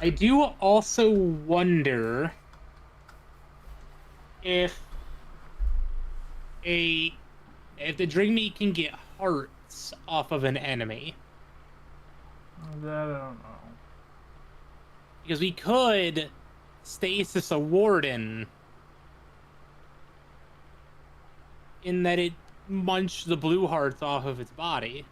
I do also wonder if a if the drink meat can get hearts off of an enemy. That I don't know. Because we could stasis a warden in that it munched the blue hearts off of its body.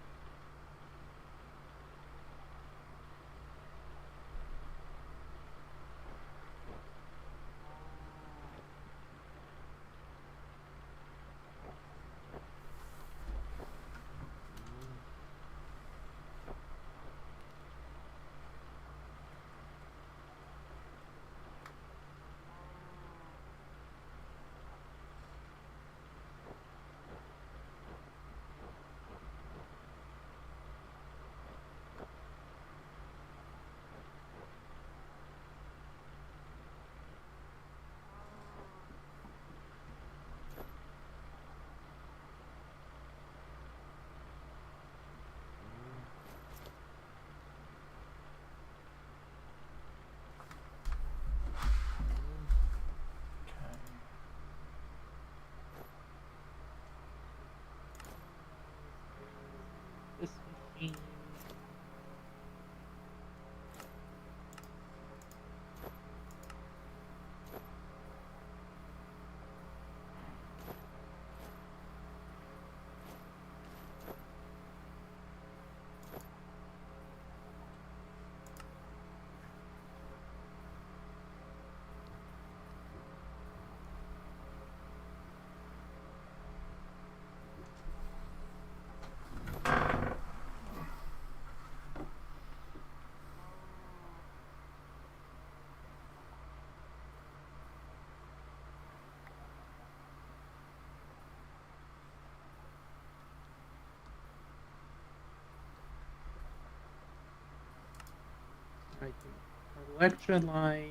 I can electrolyze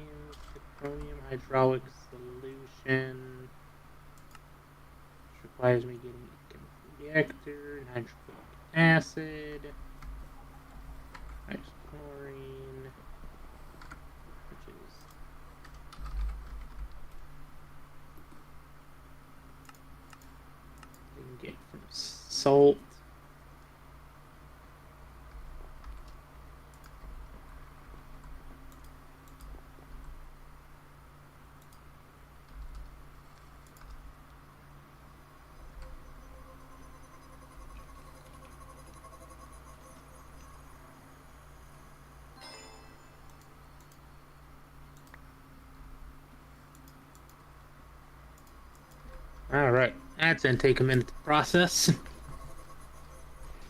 petroleum hydraulic solution, which requires me getting a chemical reactor, hydrochloric acid, hydrochlorine, which is you can get from salt. Alright, that's gonna take a minute to process.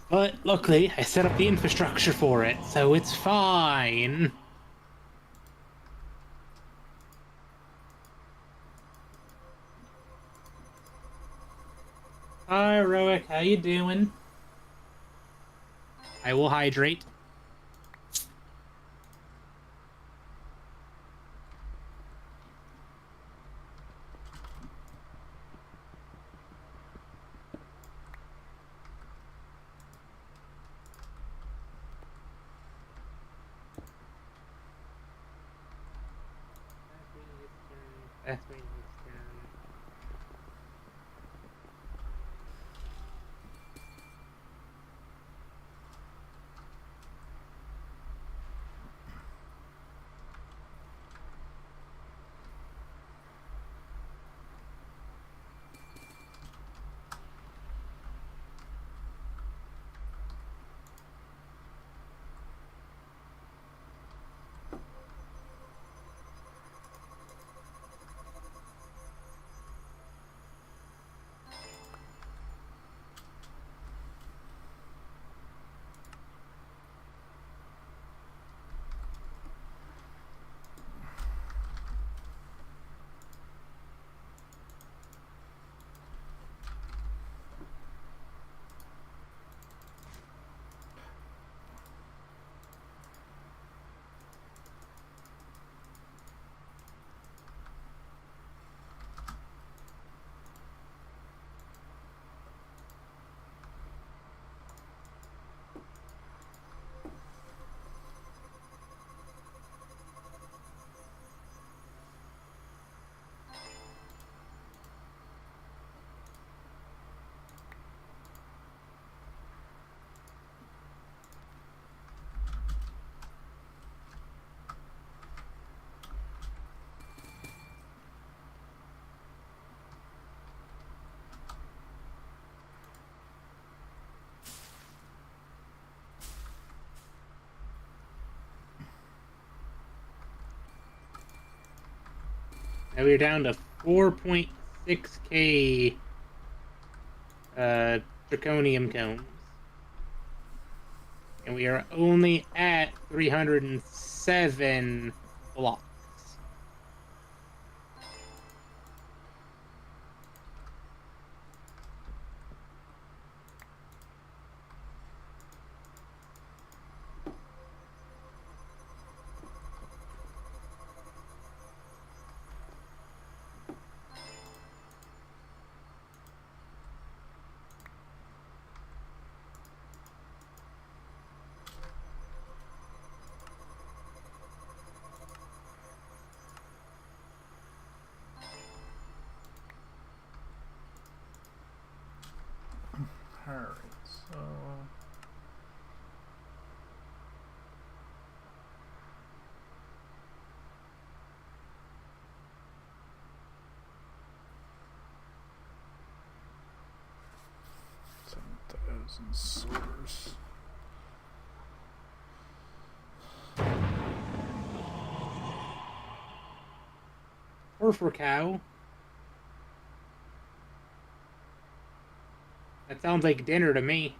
But luckily, I set up the infrastructure for it, so it's fine. Hi, Heroic, how you doing? I will hydrate. That's me. Now we're down to 4.6k zirconium cones. And we are only at 307 blocks. Alright, so Swords. Or for cow. That sounds like dinner to me.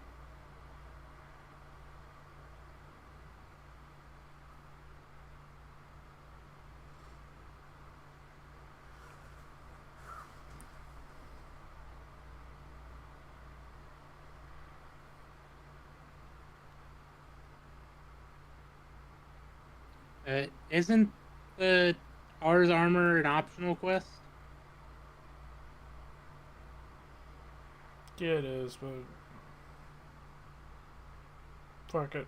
Isn't the Ars armor an optional quest? Yeah, it is, but fuck it.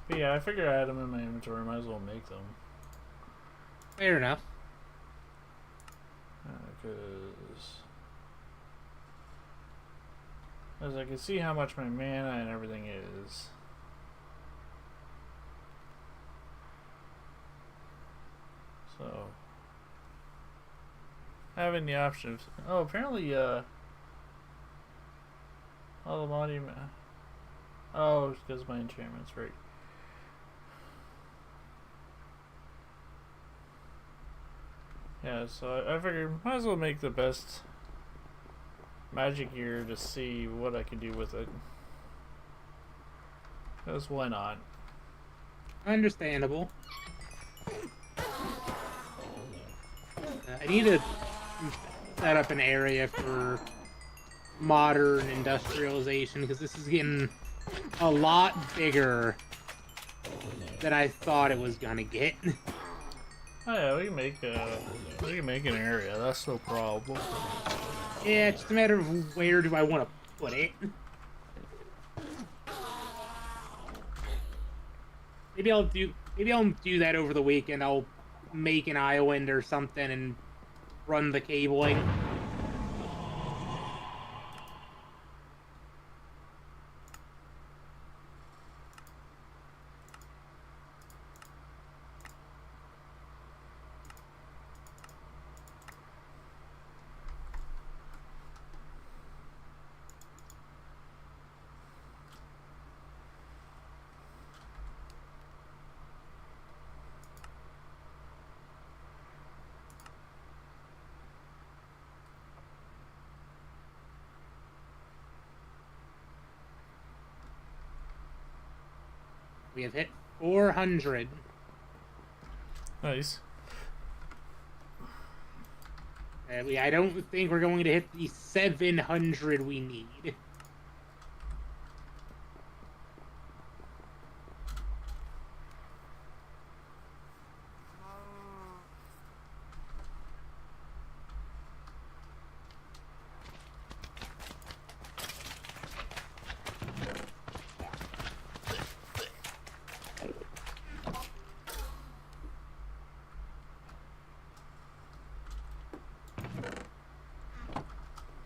But yeah, I figure I had them in my inventory. Might as well make them. Fair enough. Because as I can see how much my mana and everything is. So having the options. Oh, apparently all the monument. Oh, it's because of my enchantments, right? Yeah, so I figured might as well make the best magic gear to see what I can do with it. Because why not? Understandable. I need to set up an area for modern industrialization because this is getting a lot bigger than I thought it was gonna get. Oh yeah, we can make an area. That's no problem. Yeah, it's just a matter of where do I want to put it. Maybe I'll do that over the weekend. I'll make an island or something and run the cabling. We have hit 400. Nice. I don't think we're going to hit the 700 we need.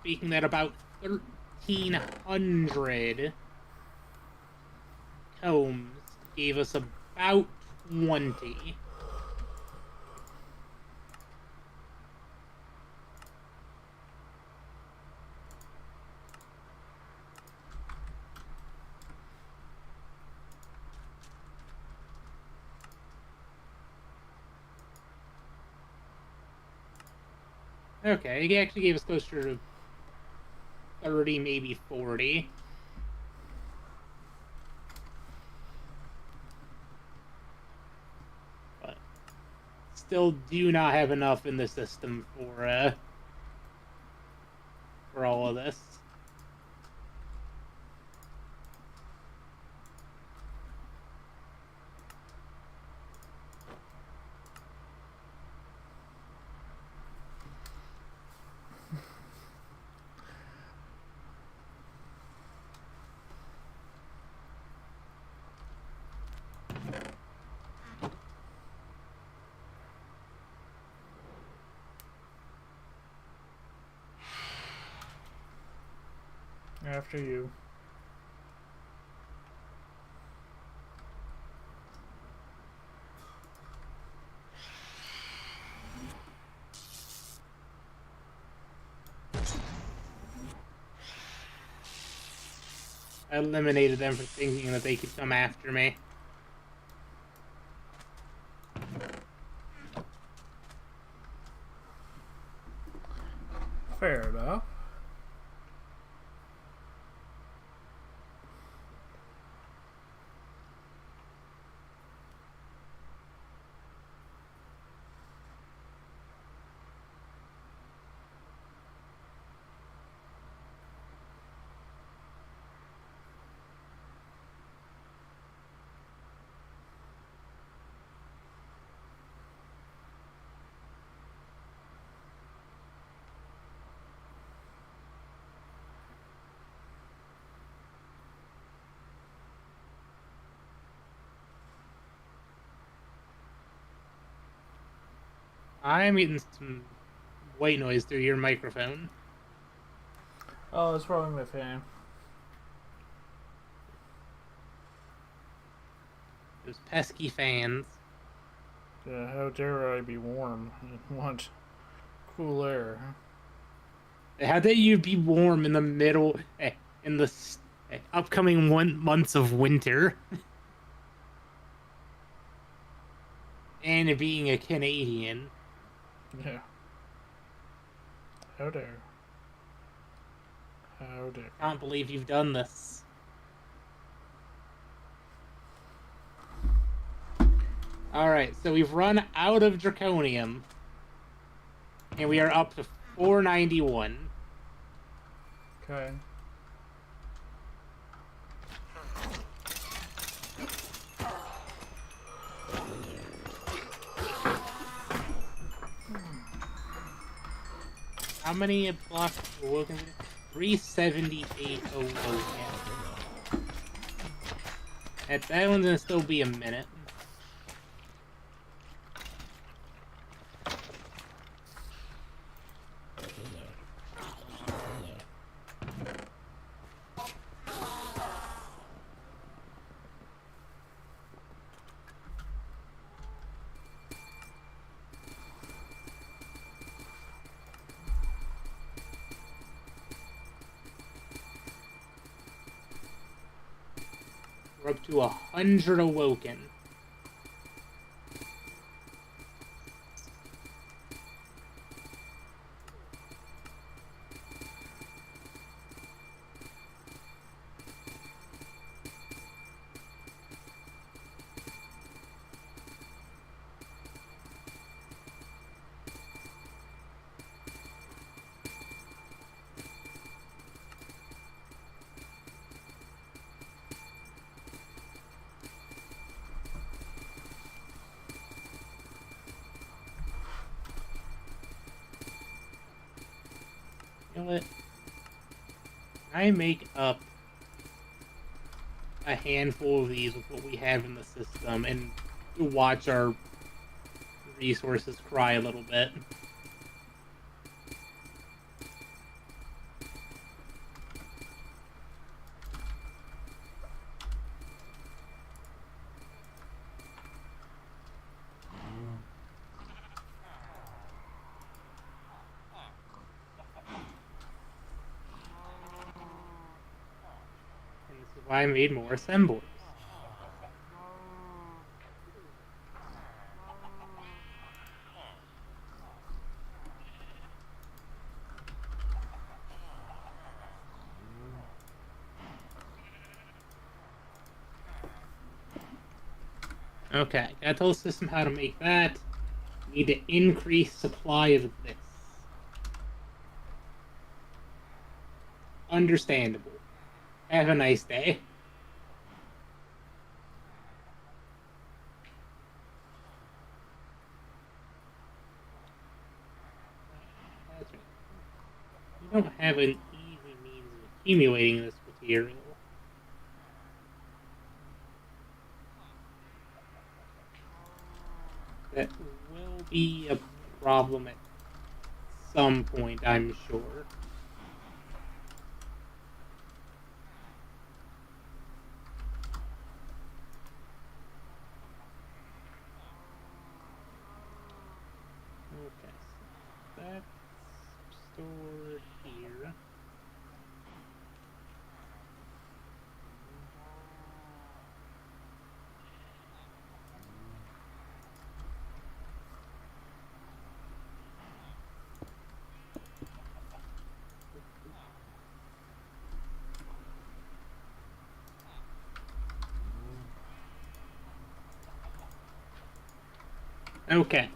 Speaking at about 1,300 combs gave us about 20. Okay, it actually gave us closer to 30, maybe 40. still do not have enough in the system for all of this. After you. I eliminated them for thinking that they could come after me. Fair enough. I'm getting some white noise through your microphone. Oh, it's probably my fan. Those pesky fans. Yeah, how dare I be warm and want cool air? How dare you be warm in the middle, in the upcoming months of winter? And being a Canadian. Yeah. How dare. How dare. Can't believe you've done this. Alright, so we've run out of Draconium. And we are up to 491. Okay. How many blocks are we looking at? 378 awoken. That one's gonna still be a minute. We're up to 100 awoken. You know what? I make up a handful of these with what we have in the system and watch our resources cry a little bit. And this is why I made more assemblers. Okay, gotta tell the system how to make that. Need to increase supply of this. Understandable. Have a nice day. That's right. You don't have an easy means of accumulating this material. That will be a problem at some point, I'm sure. Okay, so that's stored here. Okay,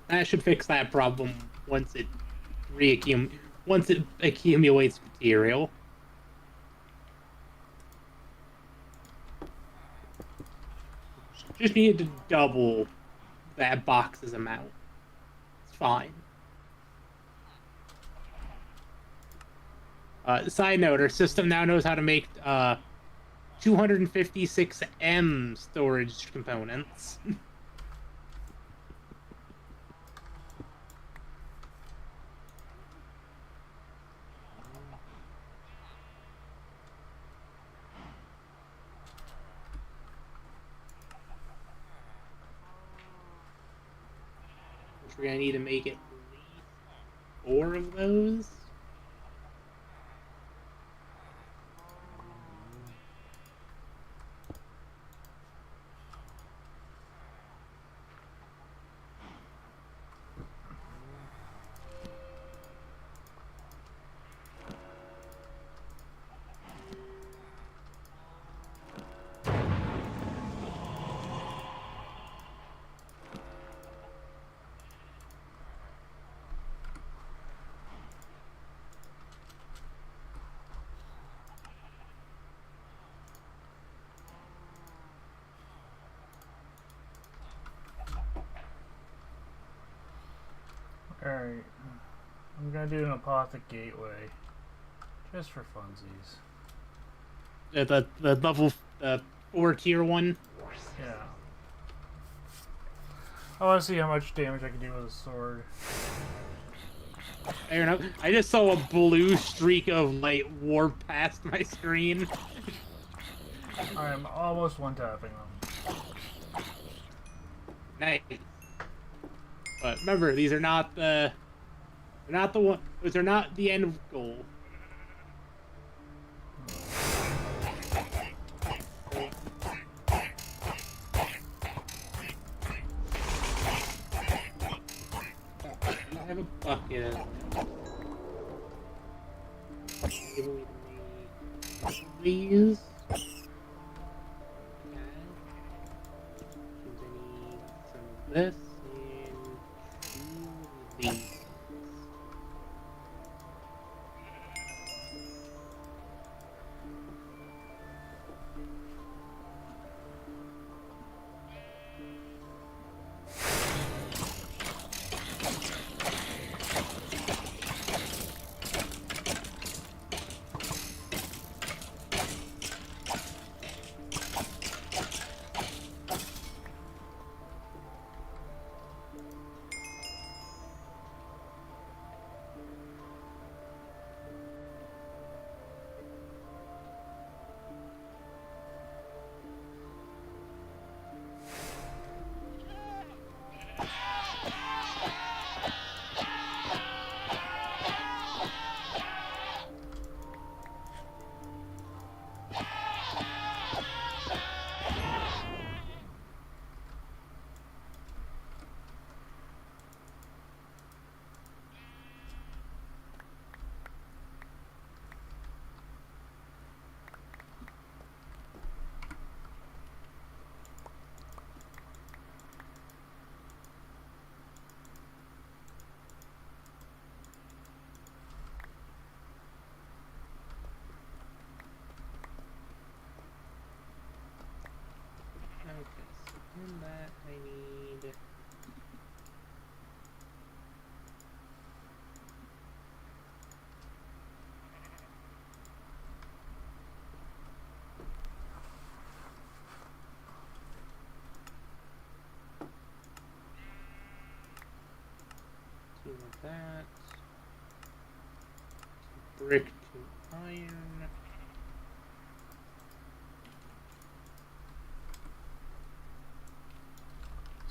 that should fix that problem once it once it accumulates material. Just needed to double that box's amount. It's fine. Side note: our system now knows how to make 256M storage components. Which we're gonna need to make at least 4 of those. Alright. I'm gonna do an apothic gateway. Just for funsies. The level 4 tier one. Yeah. I want to see how much damage I can do with a sword. Fair enough. I just saw a blue streak of light warp past my screen. I'm almost one-tapping them. Nice. But remember, these are not the. They're not the one. Those are not the end goal. I have a bucket. Maybe we make these. Okay. I need some of this and 2 of these. that, I need... Two of that. Brick to iron.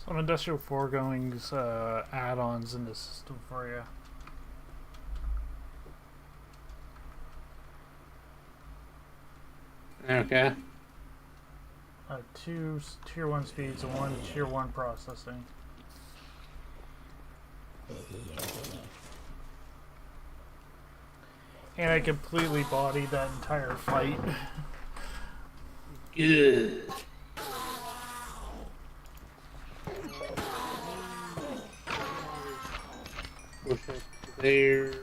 Some industrial foregoings add-ons in the system for you. Okay. 2 tier 1 speeds and 1 tier 1 processing. And I completely bodied that entire fight. Good. Push up to there.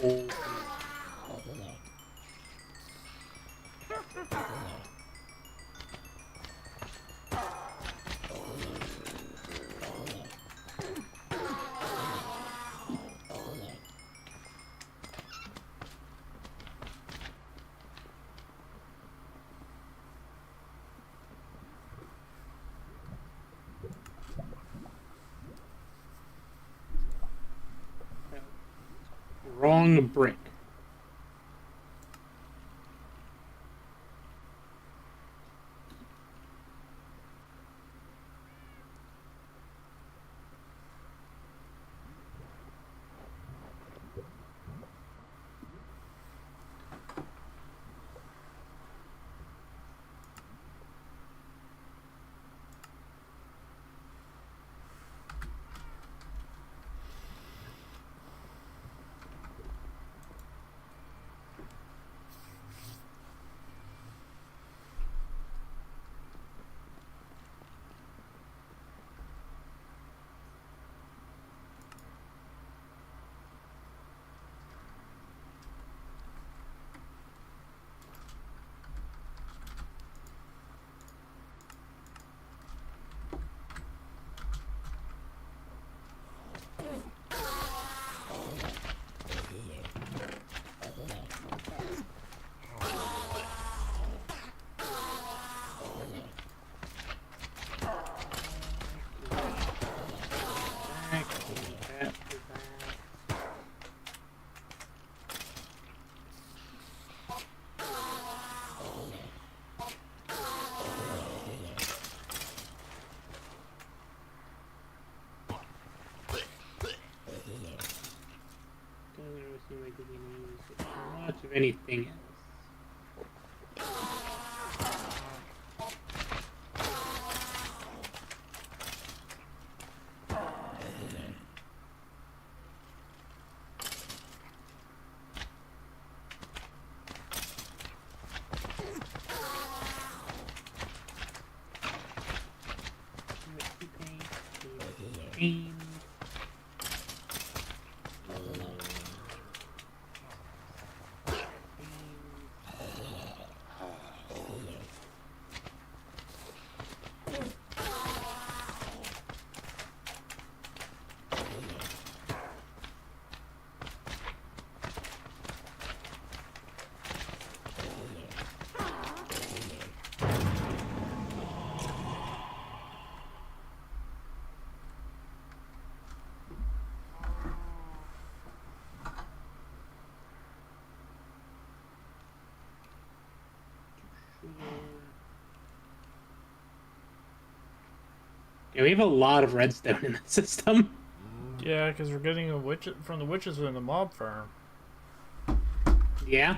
Oh. Wrong brick. Doesn't like we can use it much of anything else. Yeah, we have a lot of redstone in the system. Yeah, because we're getting a witch from the witches in the mob farm. Yeah.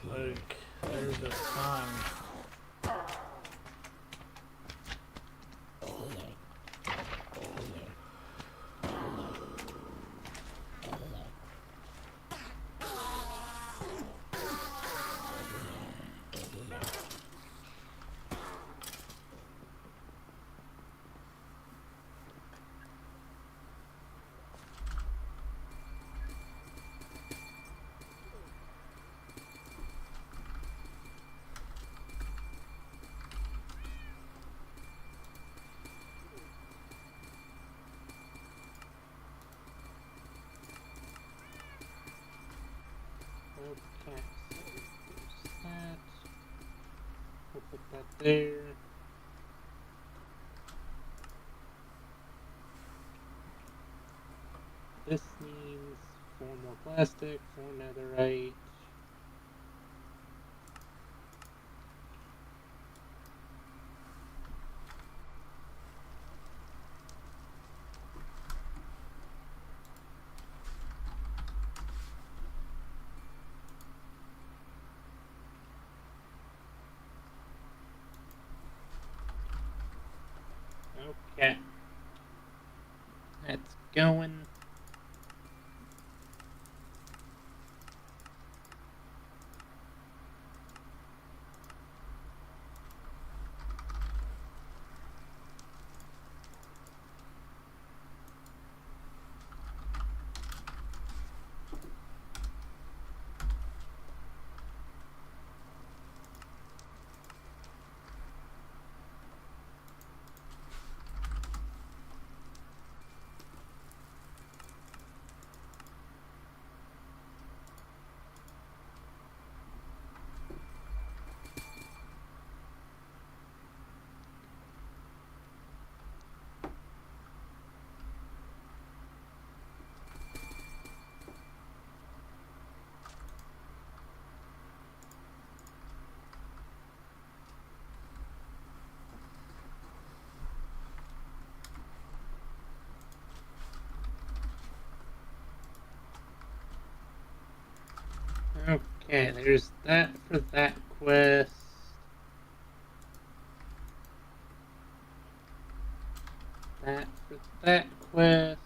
Like, there's a ton. Okay, so there's that. We'll put that there. This needs 4 more plastic, 4 netherite. Okay. That's going. Okay, there's that for that quest. That for that quest.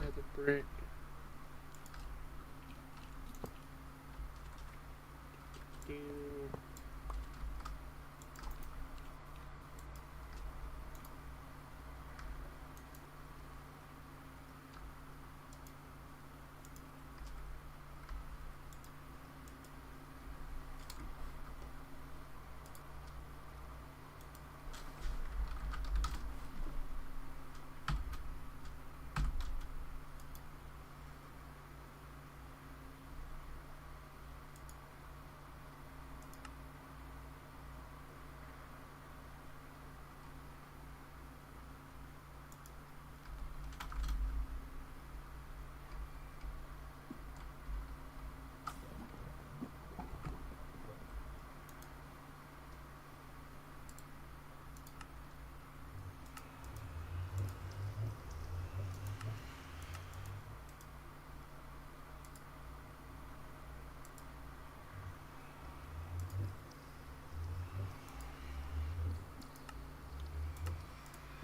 Another brick. Do.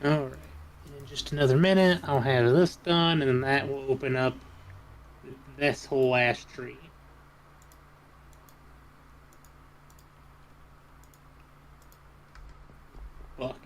Alright. In just another minute, I'll have this done, and then that will open up this whole ash tree. Bucket.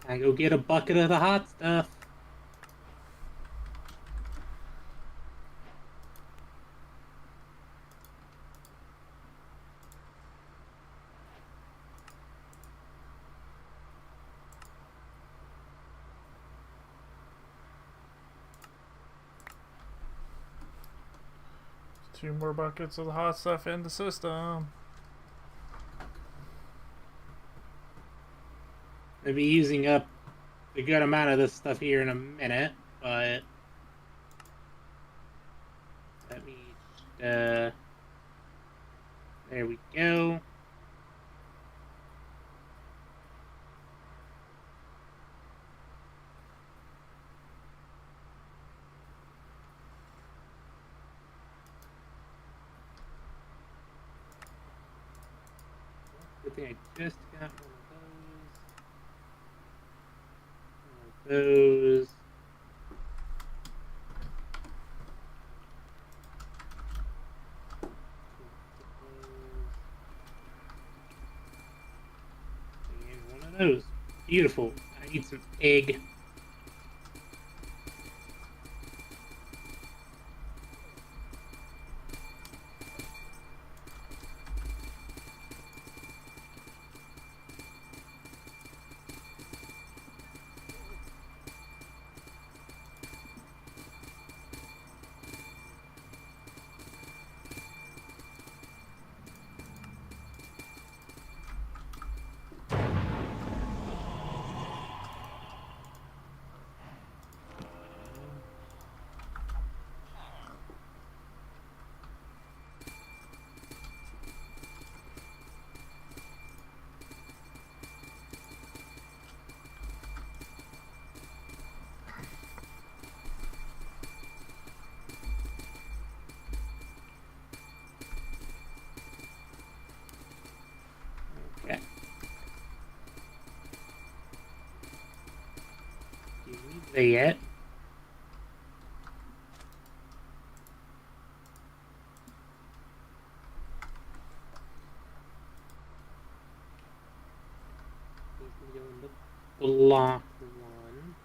I go get a bucket of the hot stuff. 2 more buckets of the hot stuff in the system. I'll be using up a good amount of this stuff here in a minute, but let me just, there we go. Good thing I just got one of those. And one of those. Beautiful. I need some egg. Okay. Do you need that yet? Block one.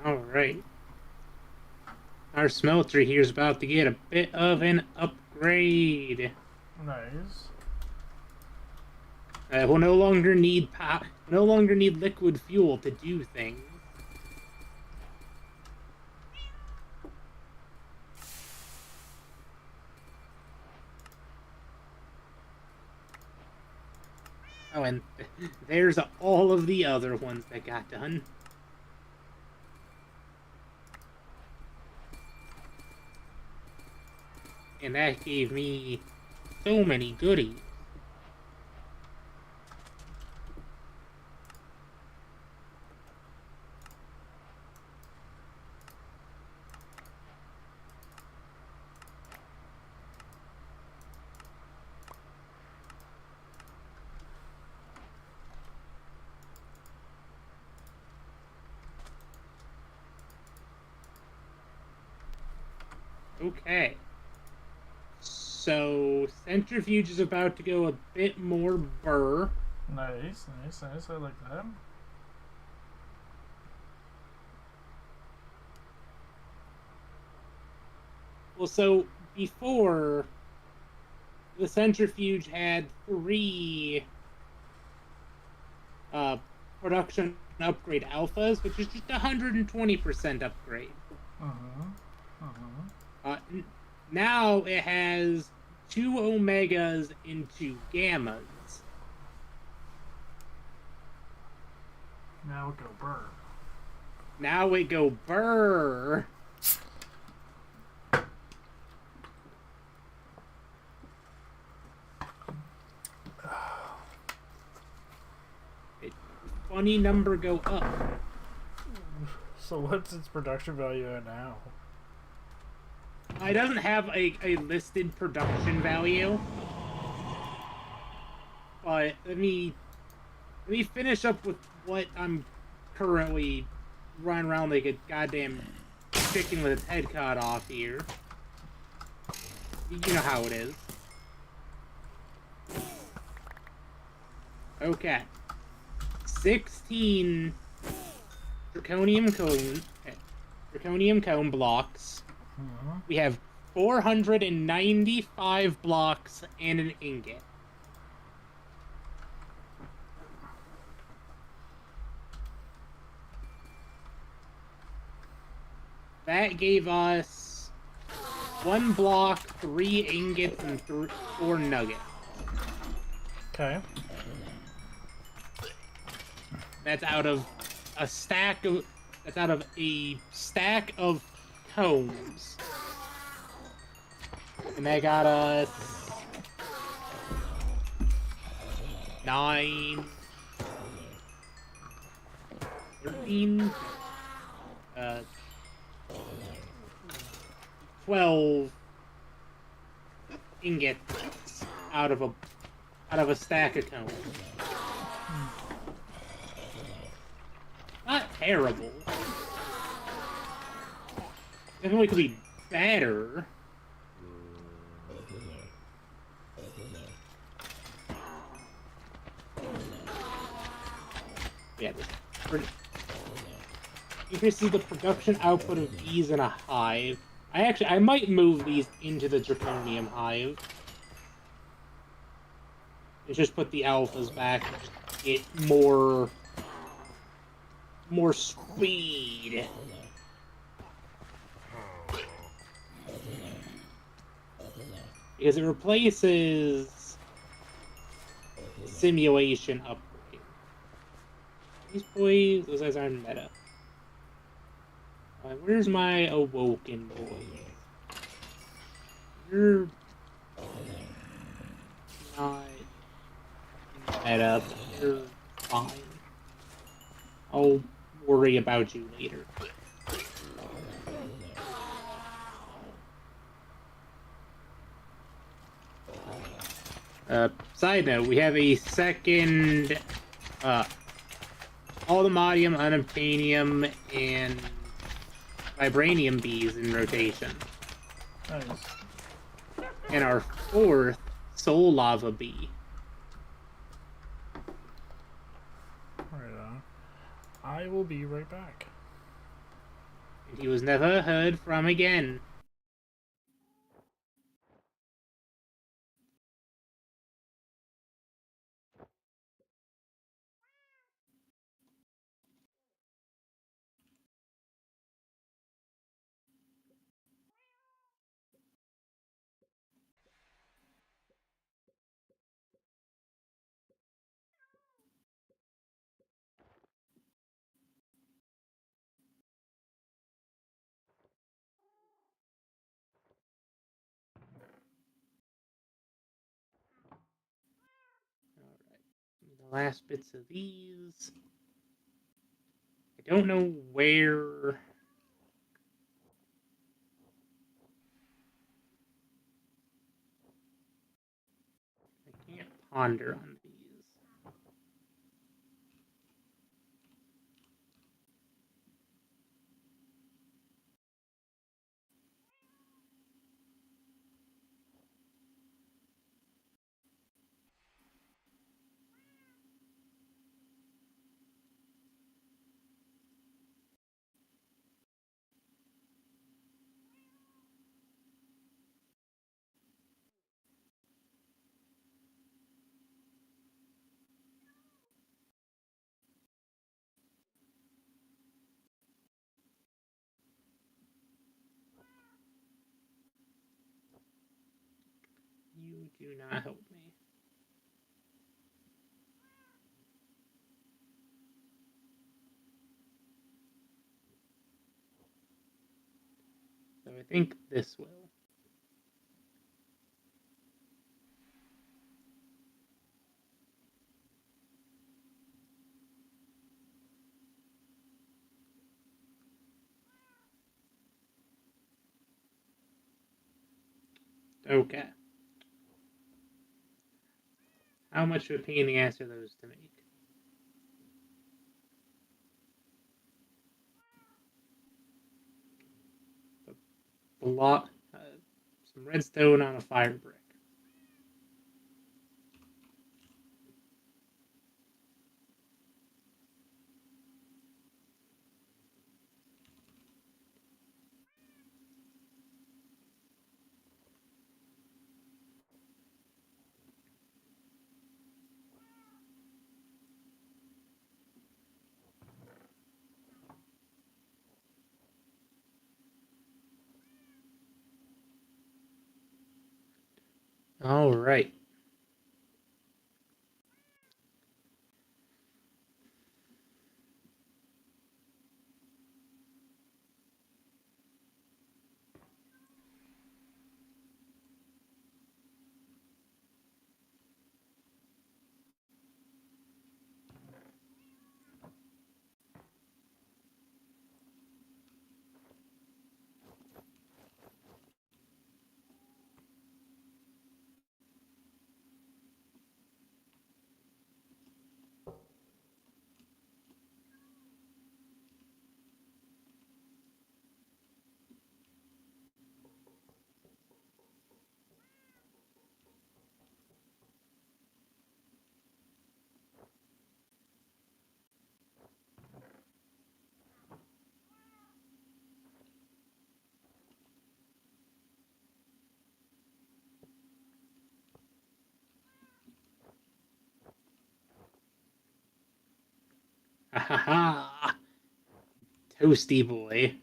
All right. Our smelter here is about to get a bit of an upgrade. Nice. We'll no longer need liquid fuel to do things. Oh, and there's all of the other ones that got done. And that gave me so many goodies. Okay. So, centrifuge is about to go a bit more burr. Nice. I like that. Well, so before, the centrifuge had 3 uh, production upgrade alphas, which is just 120% upgrade. Now it has 2 omegas and 2 gammas. Now we go burr. Now it go burr. Funny number go up. So what's its production value at now? It doesn't have a listed production value. But let me finish up with what I'm currently running around like a goddamn chicken with its head cut off here. You know how it is. Okay. 16 draconium cone blocks. We have 495 blocks and an ingot. That gave us 1 block, 3 ingots, and 4 nuggets. Okay. That's out of a stack of. That's out of a stack of cones. And that got us 9, 13, 12 ingots out of a stack of cones. Not terrible. Definitely could be better. Yeah, increases the production output of these in a hive. I might move these into the draconium hive. And just put the alphas back and just get more speed. Because it replaces simulation upgrade. These boys, those guys aren't meta. Where's my awoken boy? You're not meta, but you're fine. I'll worry about you later. Side note, we have a second allthemodium, unobtainium, and vibranium bees in rotation. Nice. And our 4th soul lava bee. Right on. I will be right back. And he was never heard from again. The last bits of these. I don't know where. I can't ponder on these. do not help me. So I think this will. Okay. How much of a pain in the ass are those to make? A lot. Some redstone on a fire brick. All right. Ha ha ha! Toasty boy.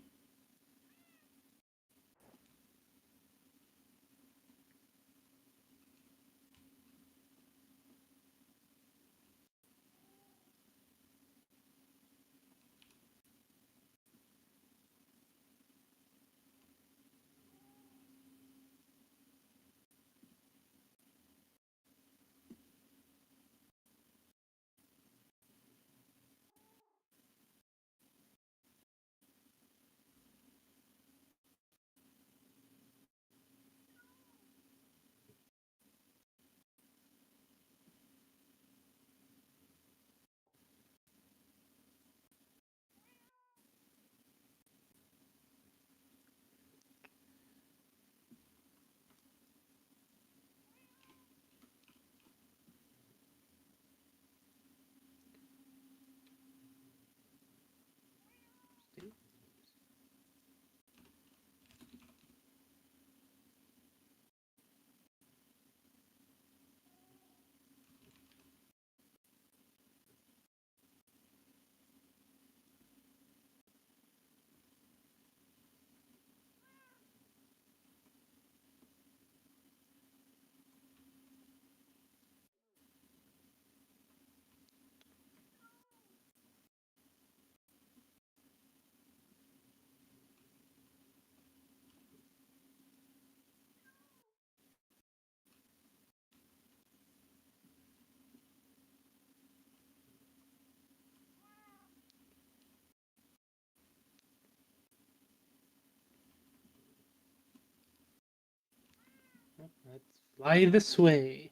Let's fly this way.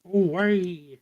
Oh, worry.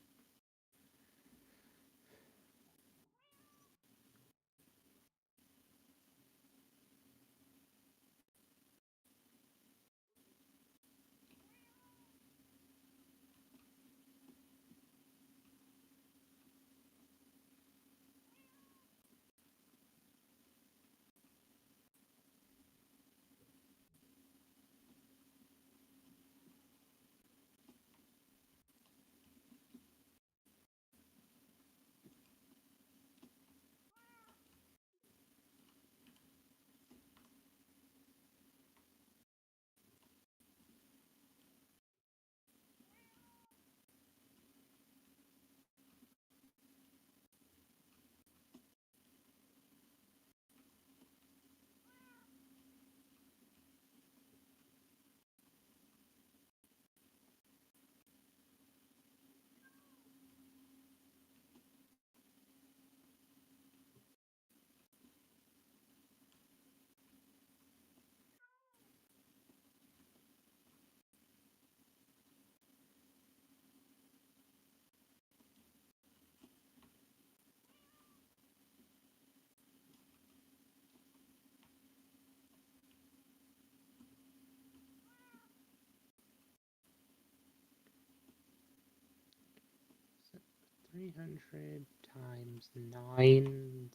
300 times 9.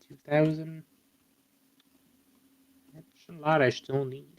2,000. That's a lot I still need.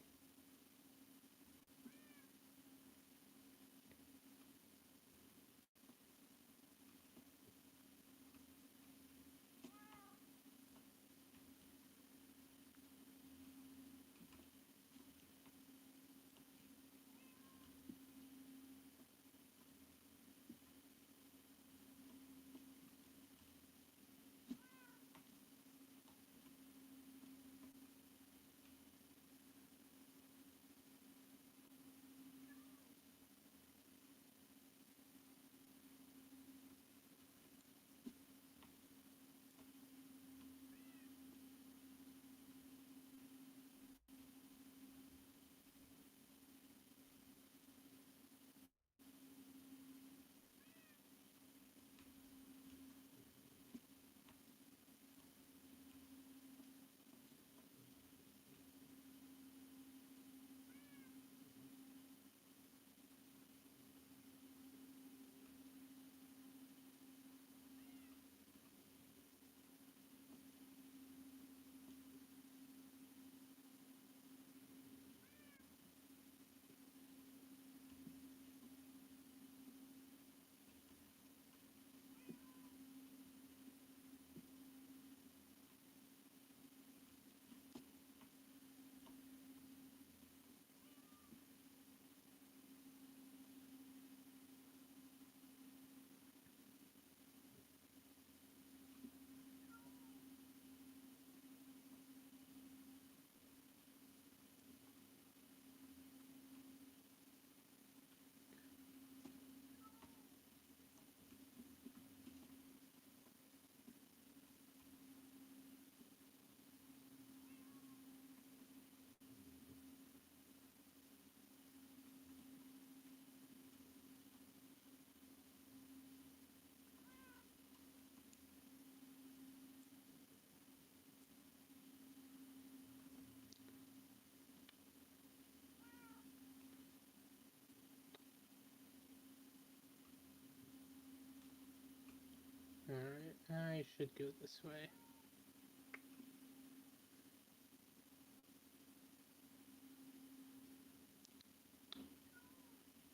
Alright, I should go this way.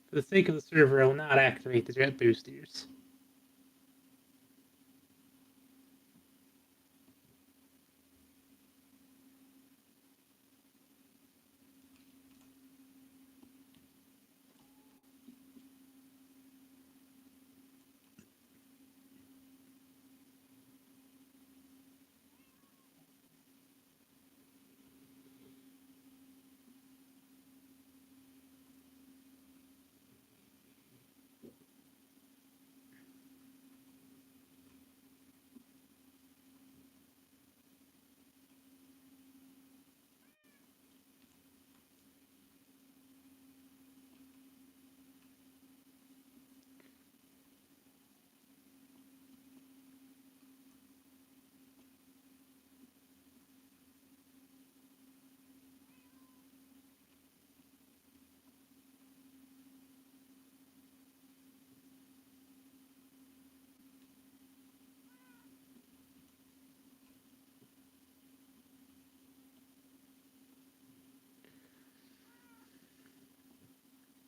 For the sake of the server, I will not activate the jet boosters.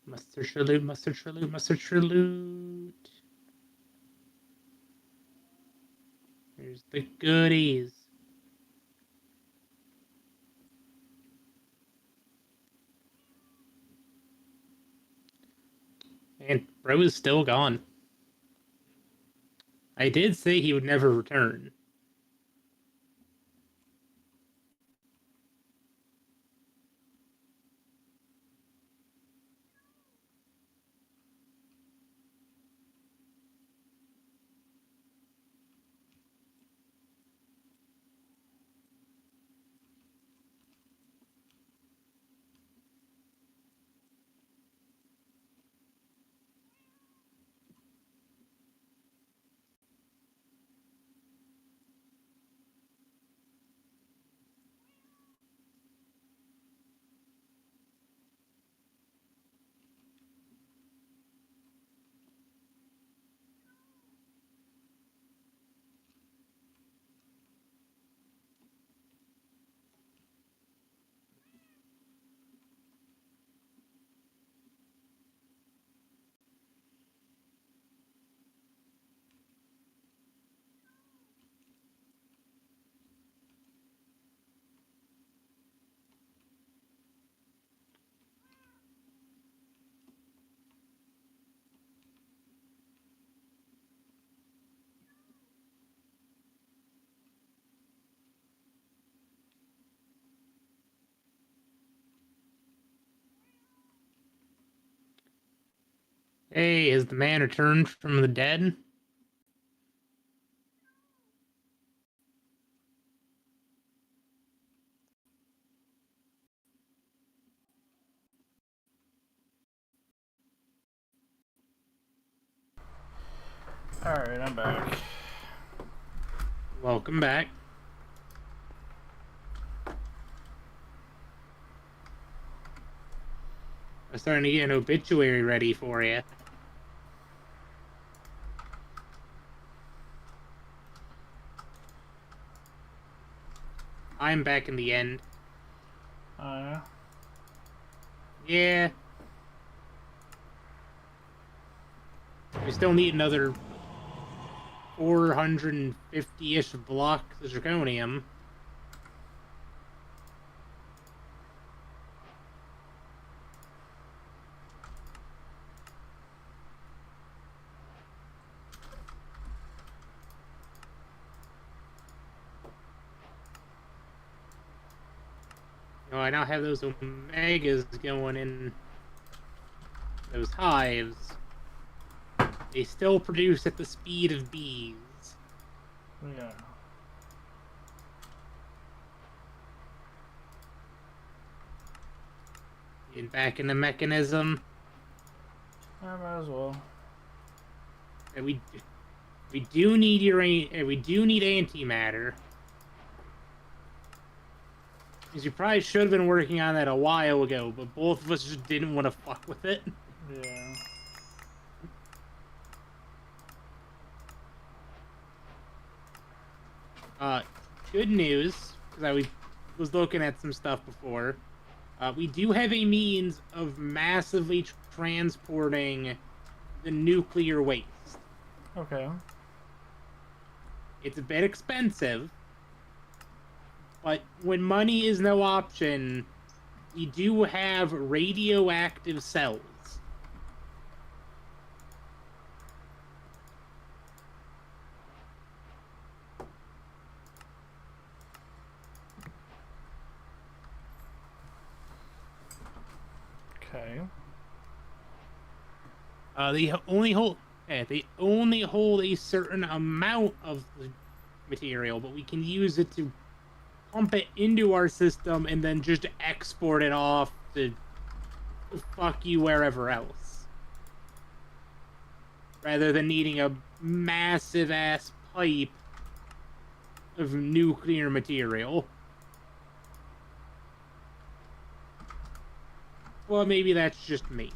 Must search for loot, must search for loot, must search for loot. There's the goodies. And bro is still gone. I did say he would never return. Hey, has the man returned from the dead? Alright, I'm back. Welcome back. I'm starting to get an obituary ready for you. I'm back in the end. Yeah. Yeah. We still need another 450-ish blocks of zirconium. You know, I now have those omegas going in those hives. They still produce at the speed of bees. Yeah. And back in the mechanism. I might as well. And we do need we do need antimatter. Because you probably should have been working on that a while ago, but both of us just didn't want to fuck with it. Yeah. Good news, because I was looking at some stuff before. We do have a means of massively transporting the nuclear waste. Okay. It's a bit expensive, but when money is no option, we do have radioactive cells. Okay. They only hold a certain amount of the material, but we can use it to pump it into our system and then just export it off to fuck you wherever else. Rather than needing a massive ass pipe of nuclear material. Well, maybe that's just me.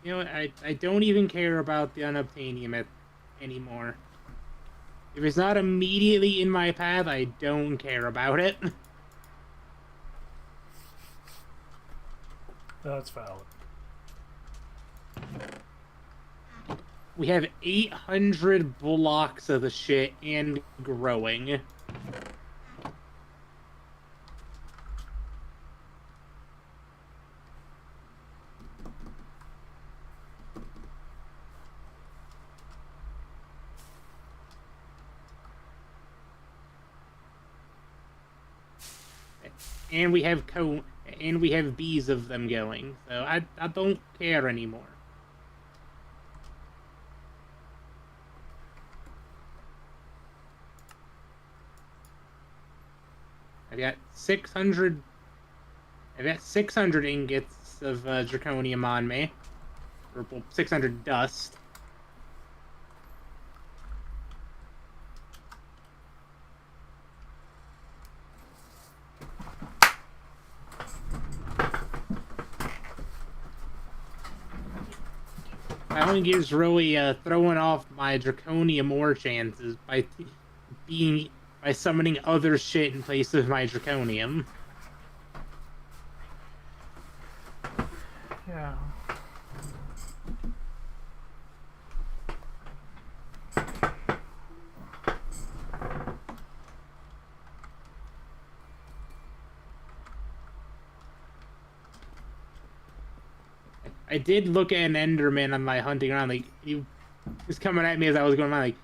You know what? I don't even care about the unobtainium anymore. If it's not immediately in my path, I don't care about it. That's valid. We have 800 blocks of the shit and growing. And we have bees of them going. So I don't care anymore. I've got 600 ingots of zirconium on me. Or well, 600 dust. That only gives really throwing off my zirconium ore chances by summoning other shit in place of my zirconium. Yeah. I did look at an Enderman on my hunting around. Like, is coming at me as I was going by, like,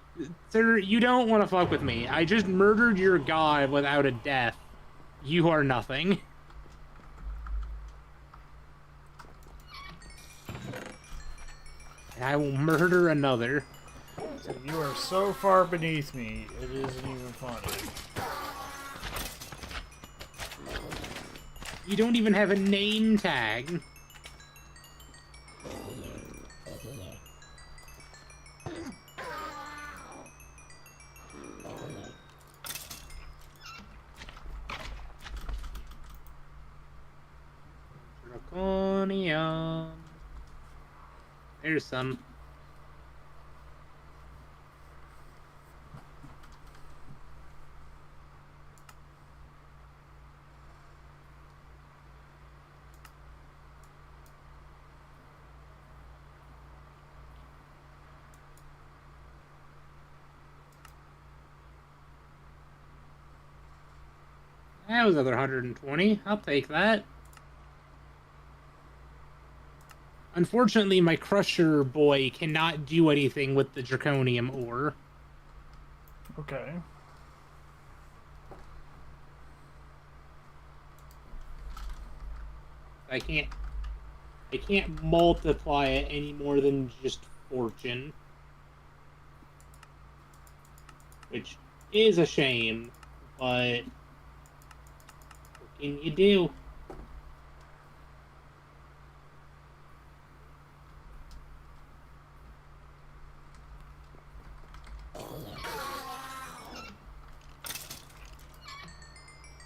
sir, you don't want to fuck with me. I just murdered your god without a death. You are nothing. And I will murder another. So you are so far beneath me, it isn't even funny. You don't even have a name tag. Draconium. There's some. That was another 120. I'll take that. Unfortunately, my Crusher boy cannot do anything with the Draconium ore. Okay. I can't multiply it any more than just fortune. Which is a shame, but what can you do?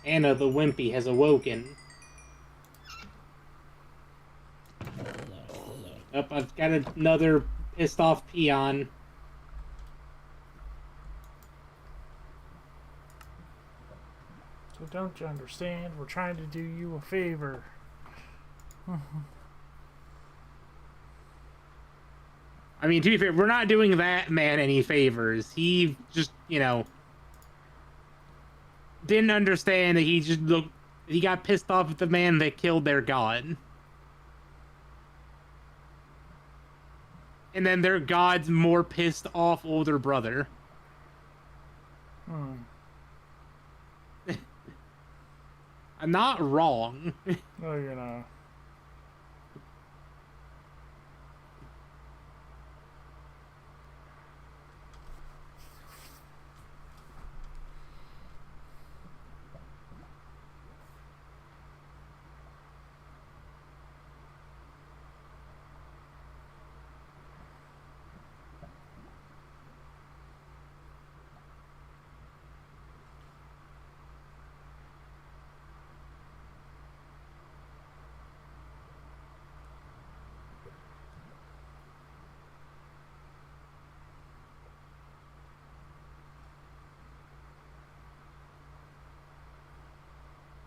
Anna the Wimpy has awoken. Up, I've got another pissed off peon. So don't you understand? We're trying to do you a favor. I mean, to be fair, we're not doing that man any favors. He just, didn't understand that he got pissed off at the man that killed their god. And then their god's more pissed off older brother. I'm not wrong. No, you're not.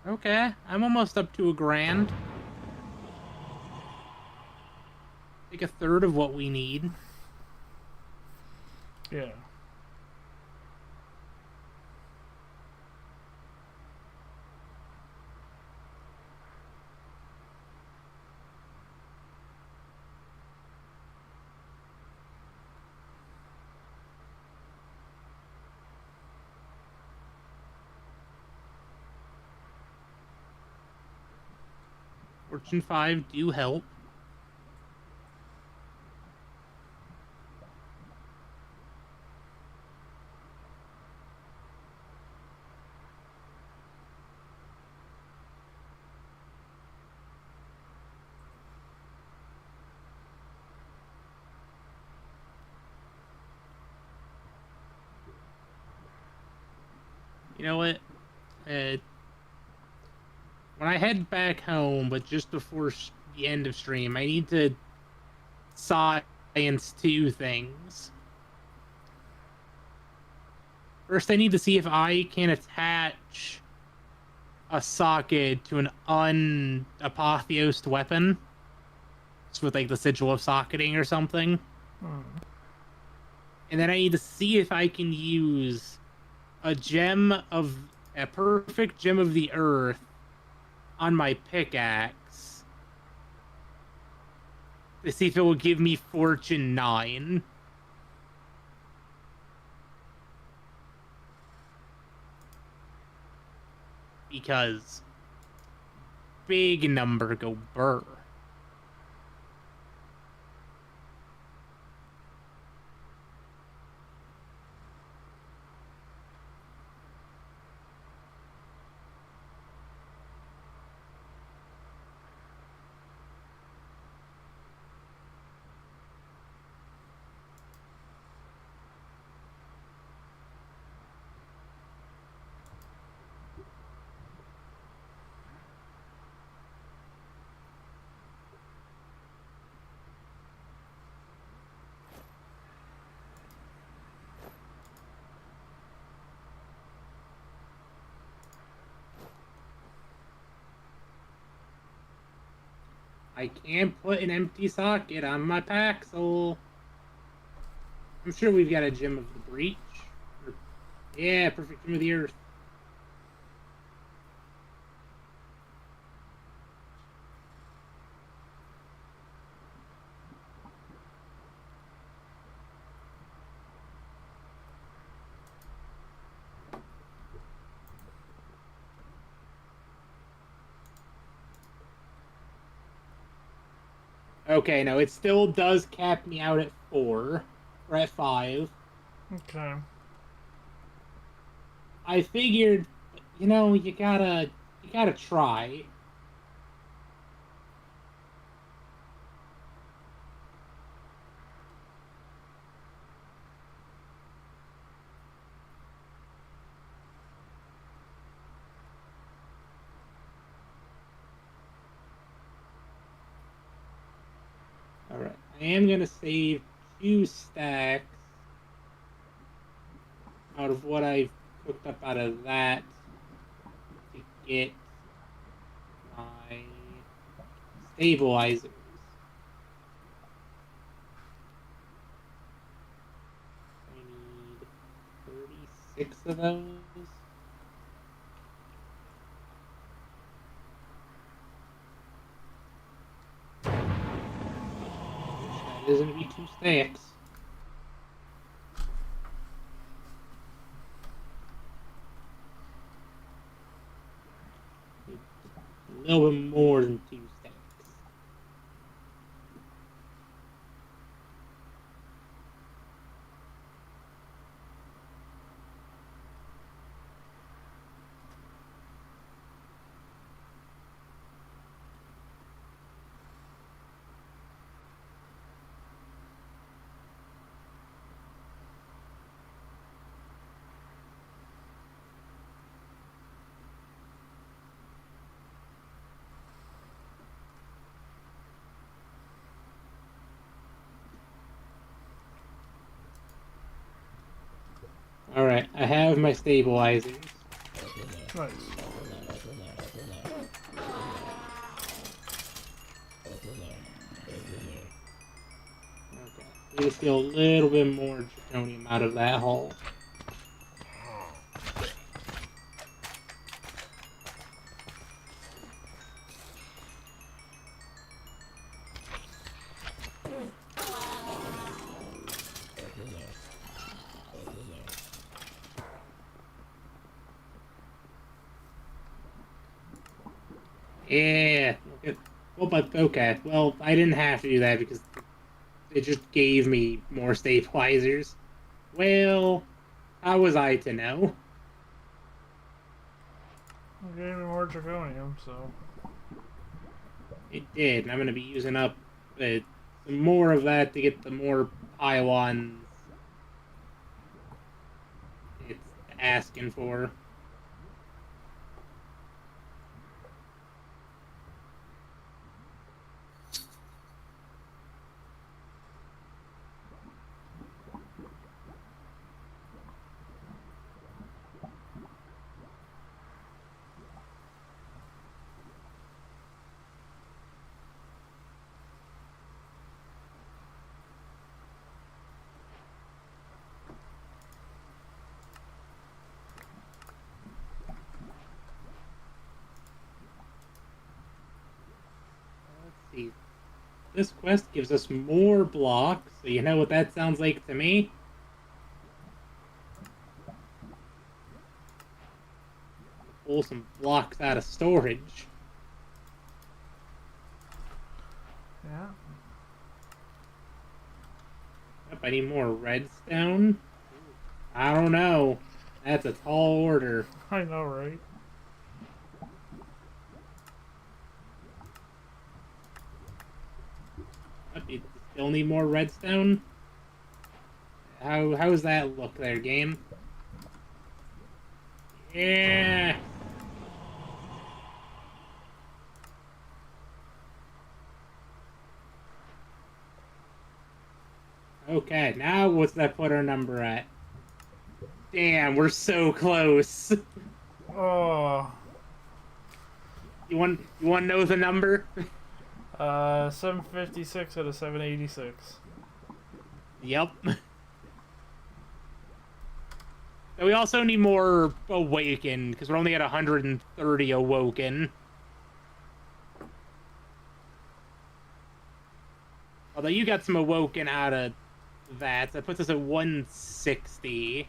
Okay, I'm almost up to $1,000. Like a third of what we need. Yeah. Fortune 5 do help. You know what? When I head back home, but just before the end of stream, I need to science 2 things. First, I need to see if I can attach a socket to an unapotheosed weapon. Just with, like, the sigil of socketing or something. And then I need to see if I can use a perfect gem of the earth on my pickaxe to see if it will give me Fortune 9. because big number go burr. I can't put an empty socket on my Paxel. I'm sure we've got a Gem of the Breach. Yeah, perfect Gem of the Earth. Okay, no, it still does cap me out at 4 or at 5. Okay. I figured, you gotta try. All right, I am gonna save 2 stacks out of what I've cooked up out of that to get my stabilizers. I need 36 of those. That is going to be 2 stacks. A little bit more than 2 stacks. Alright, I have my stabilizers. Nice. Okay, need to steal a little bit more plutonium out of that hole. Yeah. Okay. Well, but okay. Well, I didn't have to do that because it just gave me more stabilizers. Well, how was I to know? It gave me more draconium, so. It did, and I'm going to be using up some more of that to get the more pylons it's asking for. Let's see. This quest gives us more blocks, so you know what that sounds like to me? pull some blocks out of storage. Yeah. Yep, I need more redstone. I don't know. That's a tall order. I know, right? Yep, you still need more redstone. How's that look there, game? Yeah. Okay, now what's that put our number at? Damn, we're so close. Oh. You want to know the number? 756 out of 786. Yep. And we also need more awaken because we're only at 130 awoken. Although you got some awoken out of that, so that puts us at 160.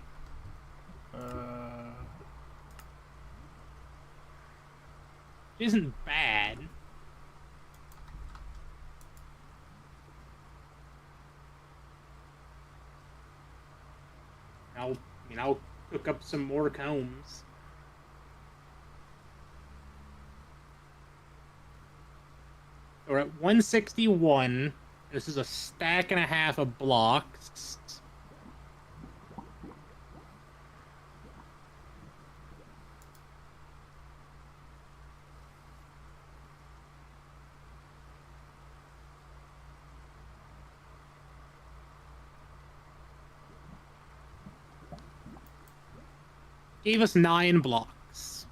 Which isn't bad. I'll cook up some more combs. We're at 161. This is a stack and a half of blocks. Gave us 9 blocks.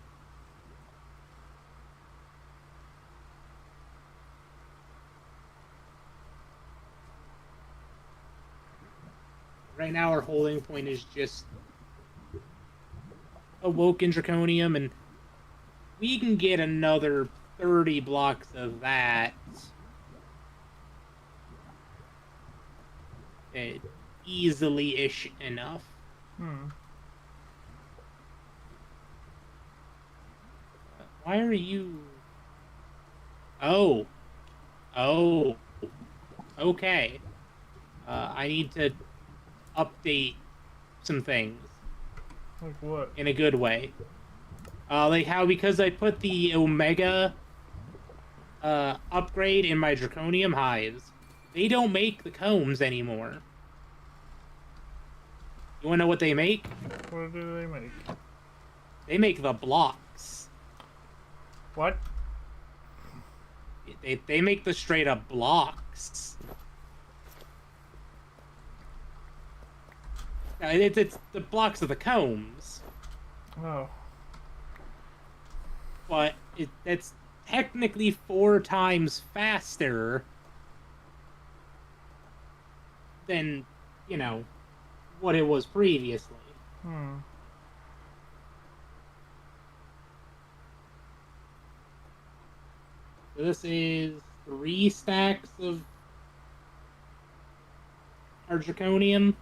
Right now our holding point is just Awoken Draconium, and we can get another 30 blocks of that. Easily-ish enough. Why are you... Oh. Oh. Okay. I need to update some things. Like what? In a good way. Like how because I put the Omega upgrade in my Draconium hives, they don't make the combs anymore. You wanna know what they make? What do they make? They make the blocks. What? They make the straight up blocks. It's the blocks of the combs. Oh. But it's technically 4 times faster than, you know, what it was previously. So this is 3 stacks of our Draconium.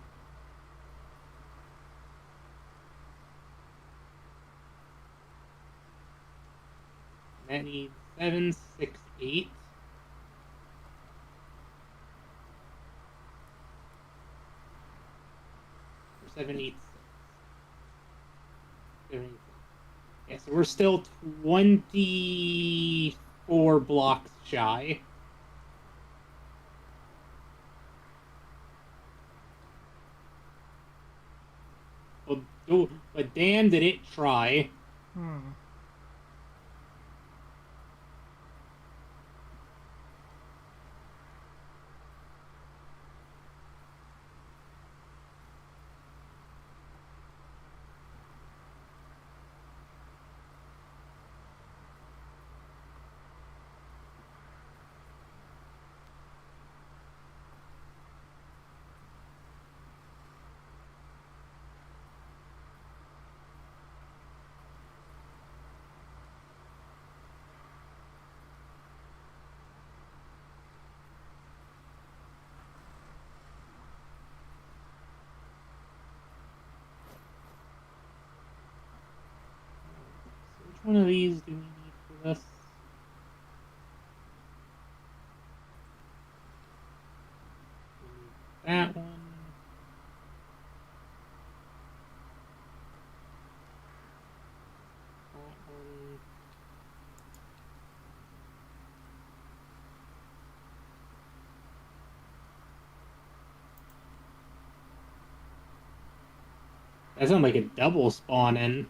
That needs 7, 6, 8. Or 7, 8, 6. 7, 8, 6. Yeah, so we're still 24 blocks shy. But damn did it try. one of these do we need for this? We need that one. That one. That sounds like a double spawn in. Need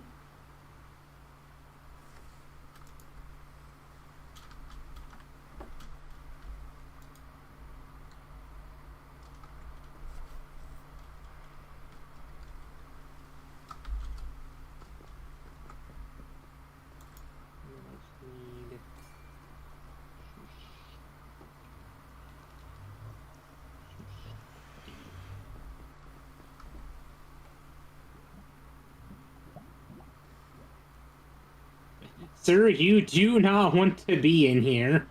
Sir, you do not want to be in here.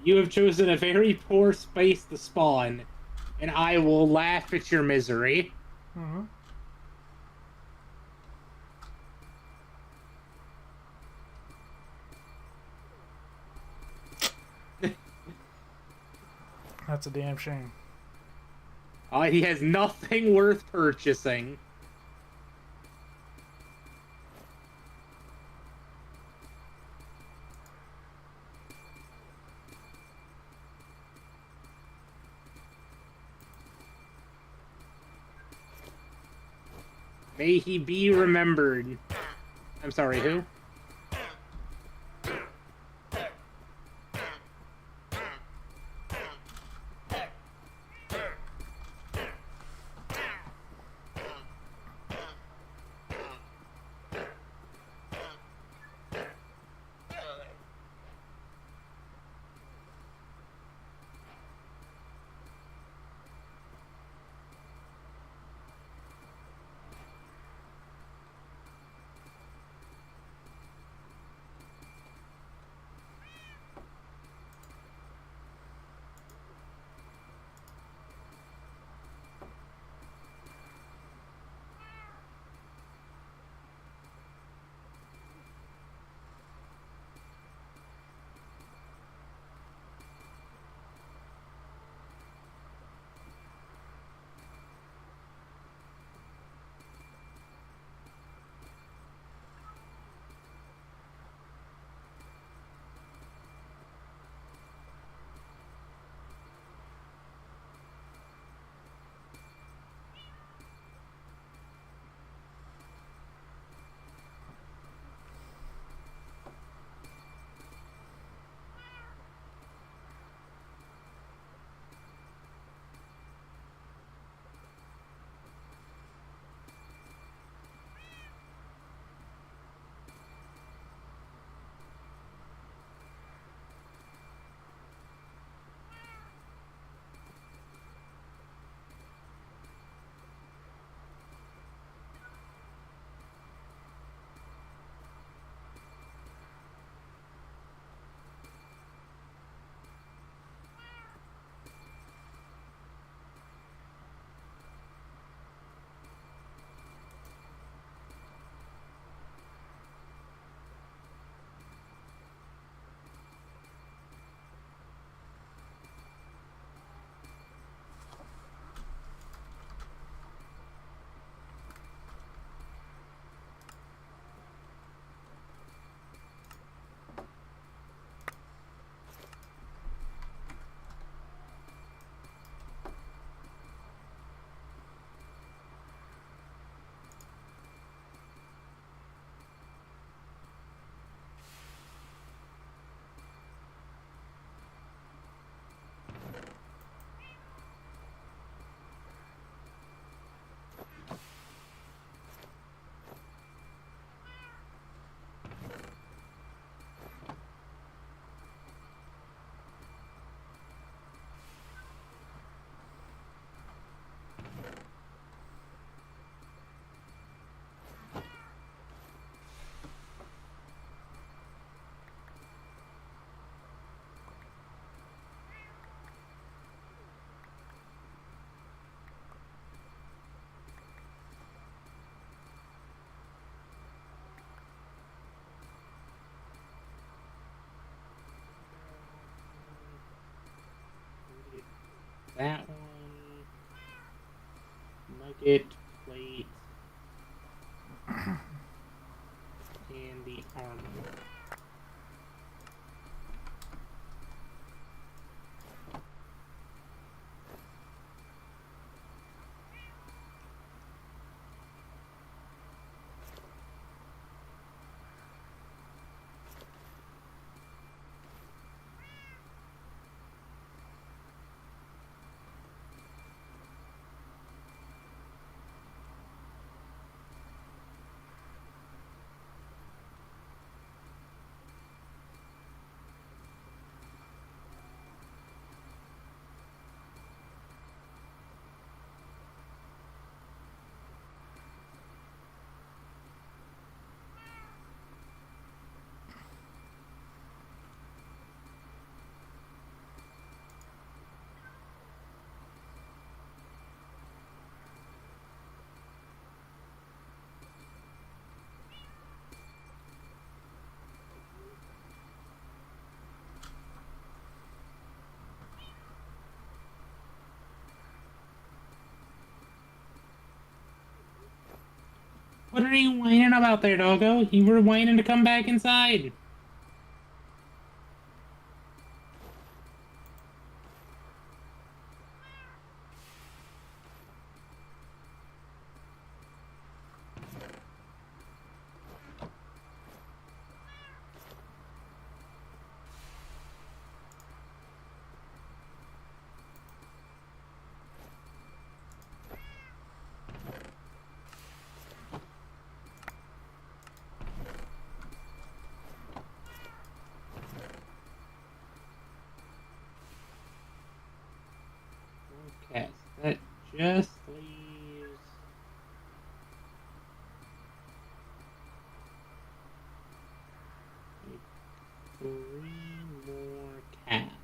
You have chosen a very poor space to spawn, and I will laugh at your misery. Mm-hmm. That's a damn shame. He has nothing worth purchasing. May he be remembered. I'm sorry, who? that one. Nugget, plate, and the armor. What are you whining about there, doggo? You were whining to come back inside. Okay, so that just leaves like 3 more casts.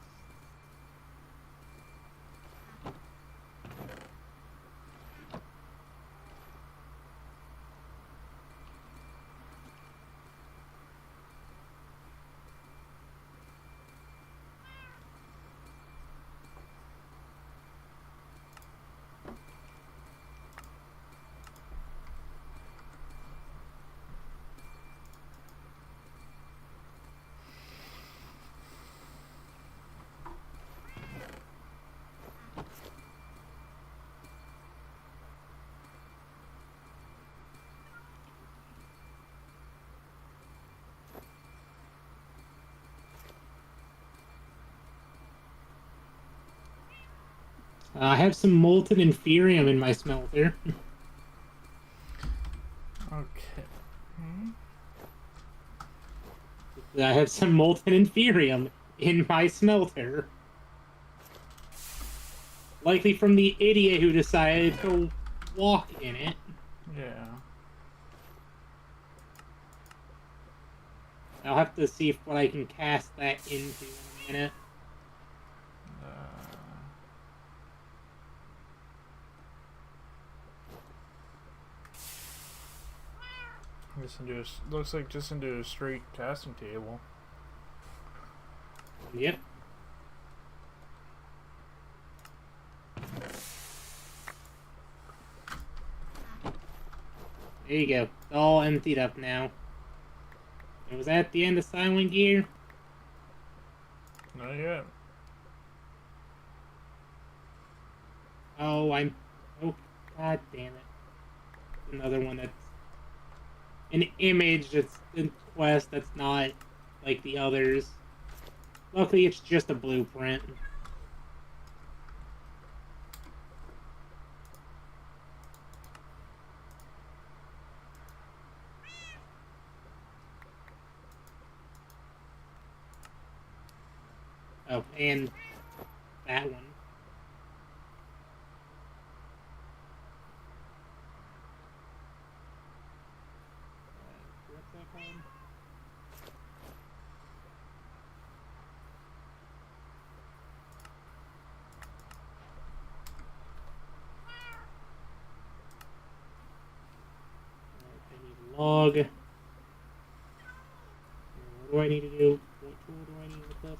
I have some molten inferium in my smelter. Okay. Hmm? I have some molten inferium in my smelter. Likely from the idiot who decided to walk in it. Yeah. I'll have to see what I can cast that into in a minute. Just into looks like just into a straight casting table. Yep. There you go. It's all emptied up now. And was that the end of Silent Gear? Not yet. Oh, oh, god damn it. Another one that's an image that's in Quest that's not like the others. Luckily, it's just a blueprint. Oh, and that one. What's that called? I need log. What do I need to do? What tool do I need with this?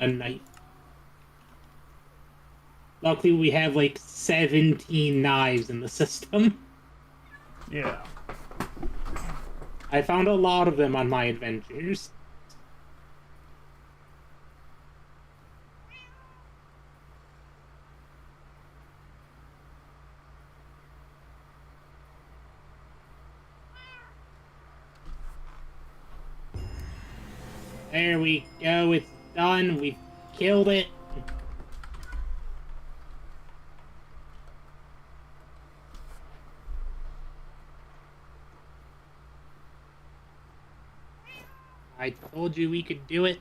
a knife. Luckily, we have like 17 knives in the system. Yeah. I found a lot of them on my adventures. There we go, it's done. We've killed it. I told you we could do it.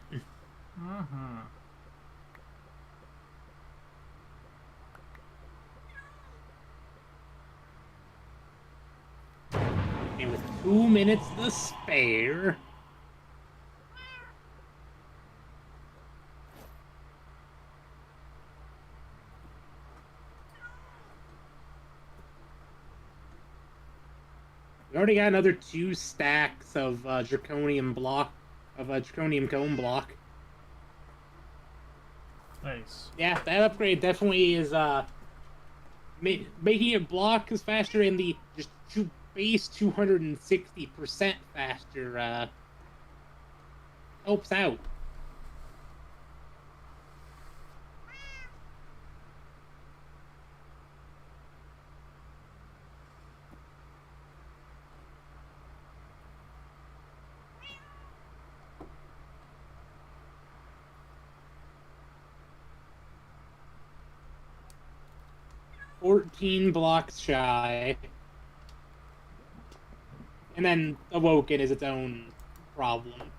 Mm-hmm. And with 2 minutes to spare... We already got another 2 stacks of draconium cone block. Nice. Yeah, that upgrade definitely is making it block is faster and the just base 260% faster helps out. $14 blocks shy. And then Awoken is its own problem.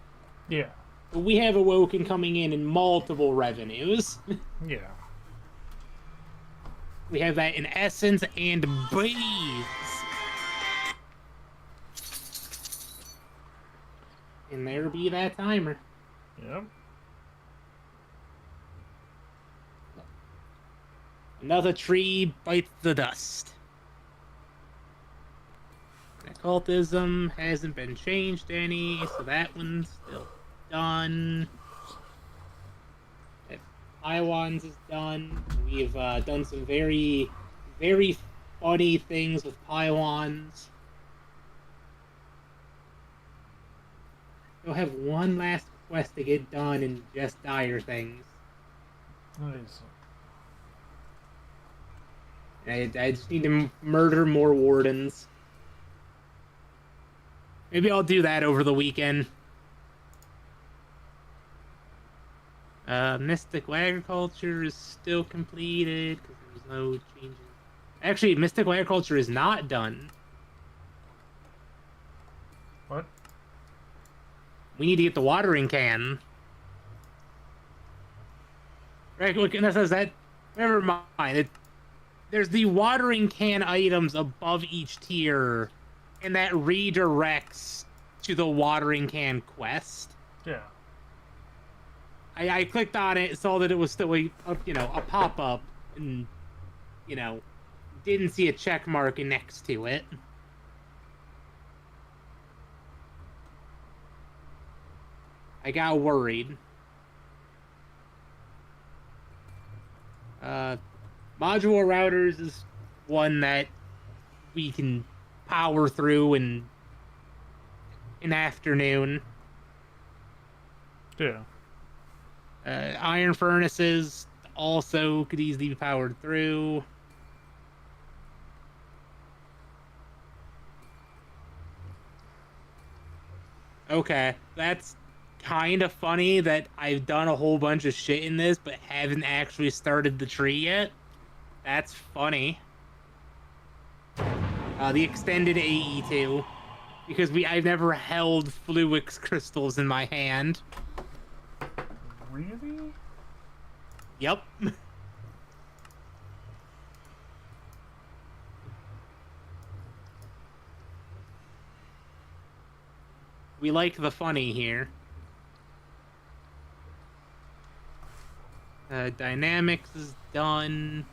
Yeah. But we have Awoken coming in multiple revenues. Yeah. We have that in Essence and Bees. And there be that timer. Yep. Another tree bites the dust. Occultism hasn't been changed any, so that one's still done. Pylons is done. We've done some very, very funny things with pylons. We'll have one last quest to get done and just dire things. Nice. I just need to murder more wardens. Maybe I'll do that over the weekend. Mystical Agriculture is still completed because there's no changes. Actually, Mystical Agriculture is not done. What? We need to get the watering can. Right, look, and that says that. Never mind. There's the watering can items above each tier, and that redirects to the watering can quest. Yeah. I clicked on it, saw that it was still a pop-up, and, didn't see a check mark next to it. I got worried. Modular routers is one that we can power through in an afternoon. Yeah. Iron furnaces also could easily be powered through. Okay, that's kind of funny that I've done a whole bunch of shit in this, but haven't actually started the tree yet. That's funny. The extended AE2, because I've never held Fluix crystals in my hand. Really? Yep. We like the funny here. Dynamics is done.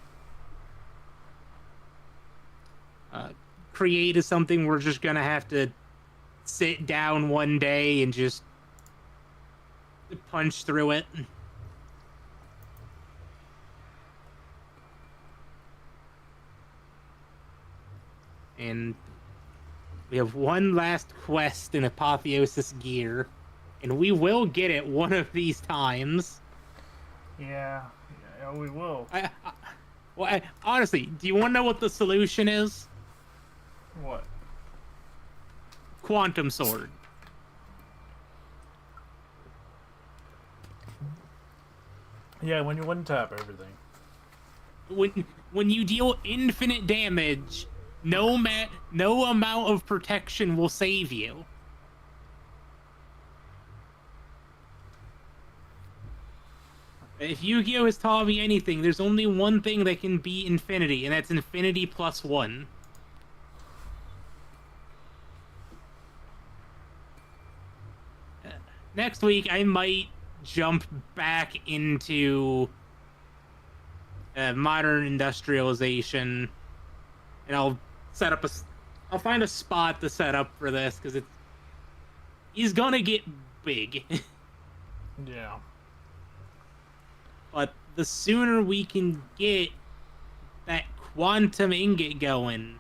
Create is something we're just gonna have to sit down one day and just punch through it. and we have one last quest in Apotheosis gear, and we will get it one of these times. Yeah, we will. Honestly, do you want to know what the solution is? What? Quantum Sword. Yeah, when you one tap everything. When you deal infinite damage, no amount of protection will save you. If Yu-Gi-Oh has taught me anything, there's only one thing that can beat infinity, and that's infinity plus 1. Next week, I might jump back into modern industrialization, and I'll find a spot to set up for this, because he's gonna get big. Yeah. But the sooner we can get that quantum ingot going,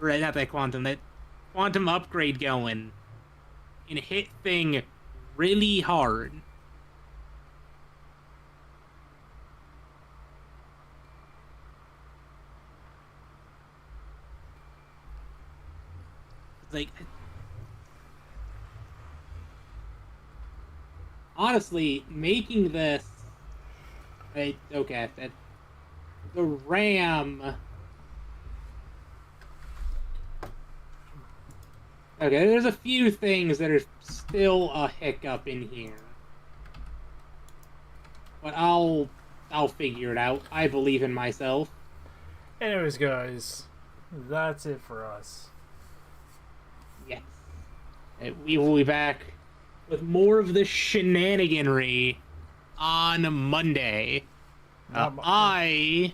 or not that quantum upgrade going, and hit thing really hard. It's like, honestly, making this, okay, the RAM. Okay, there's a few things that are still a hiccup in here, but I'll figure it out. I believe in myself. Anyways, guys, that's it for us. Yes, we will be back with more of this shenaniganry on Monday. I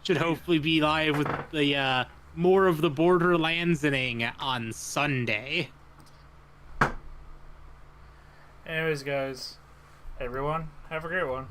should hopefully be live with the more of the Borderlandsing on Sunday. Anyways, guys, everyone, have a great one.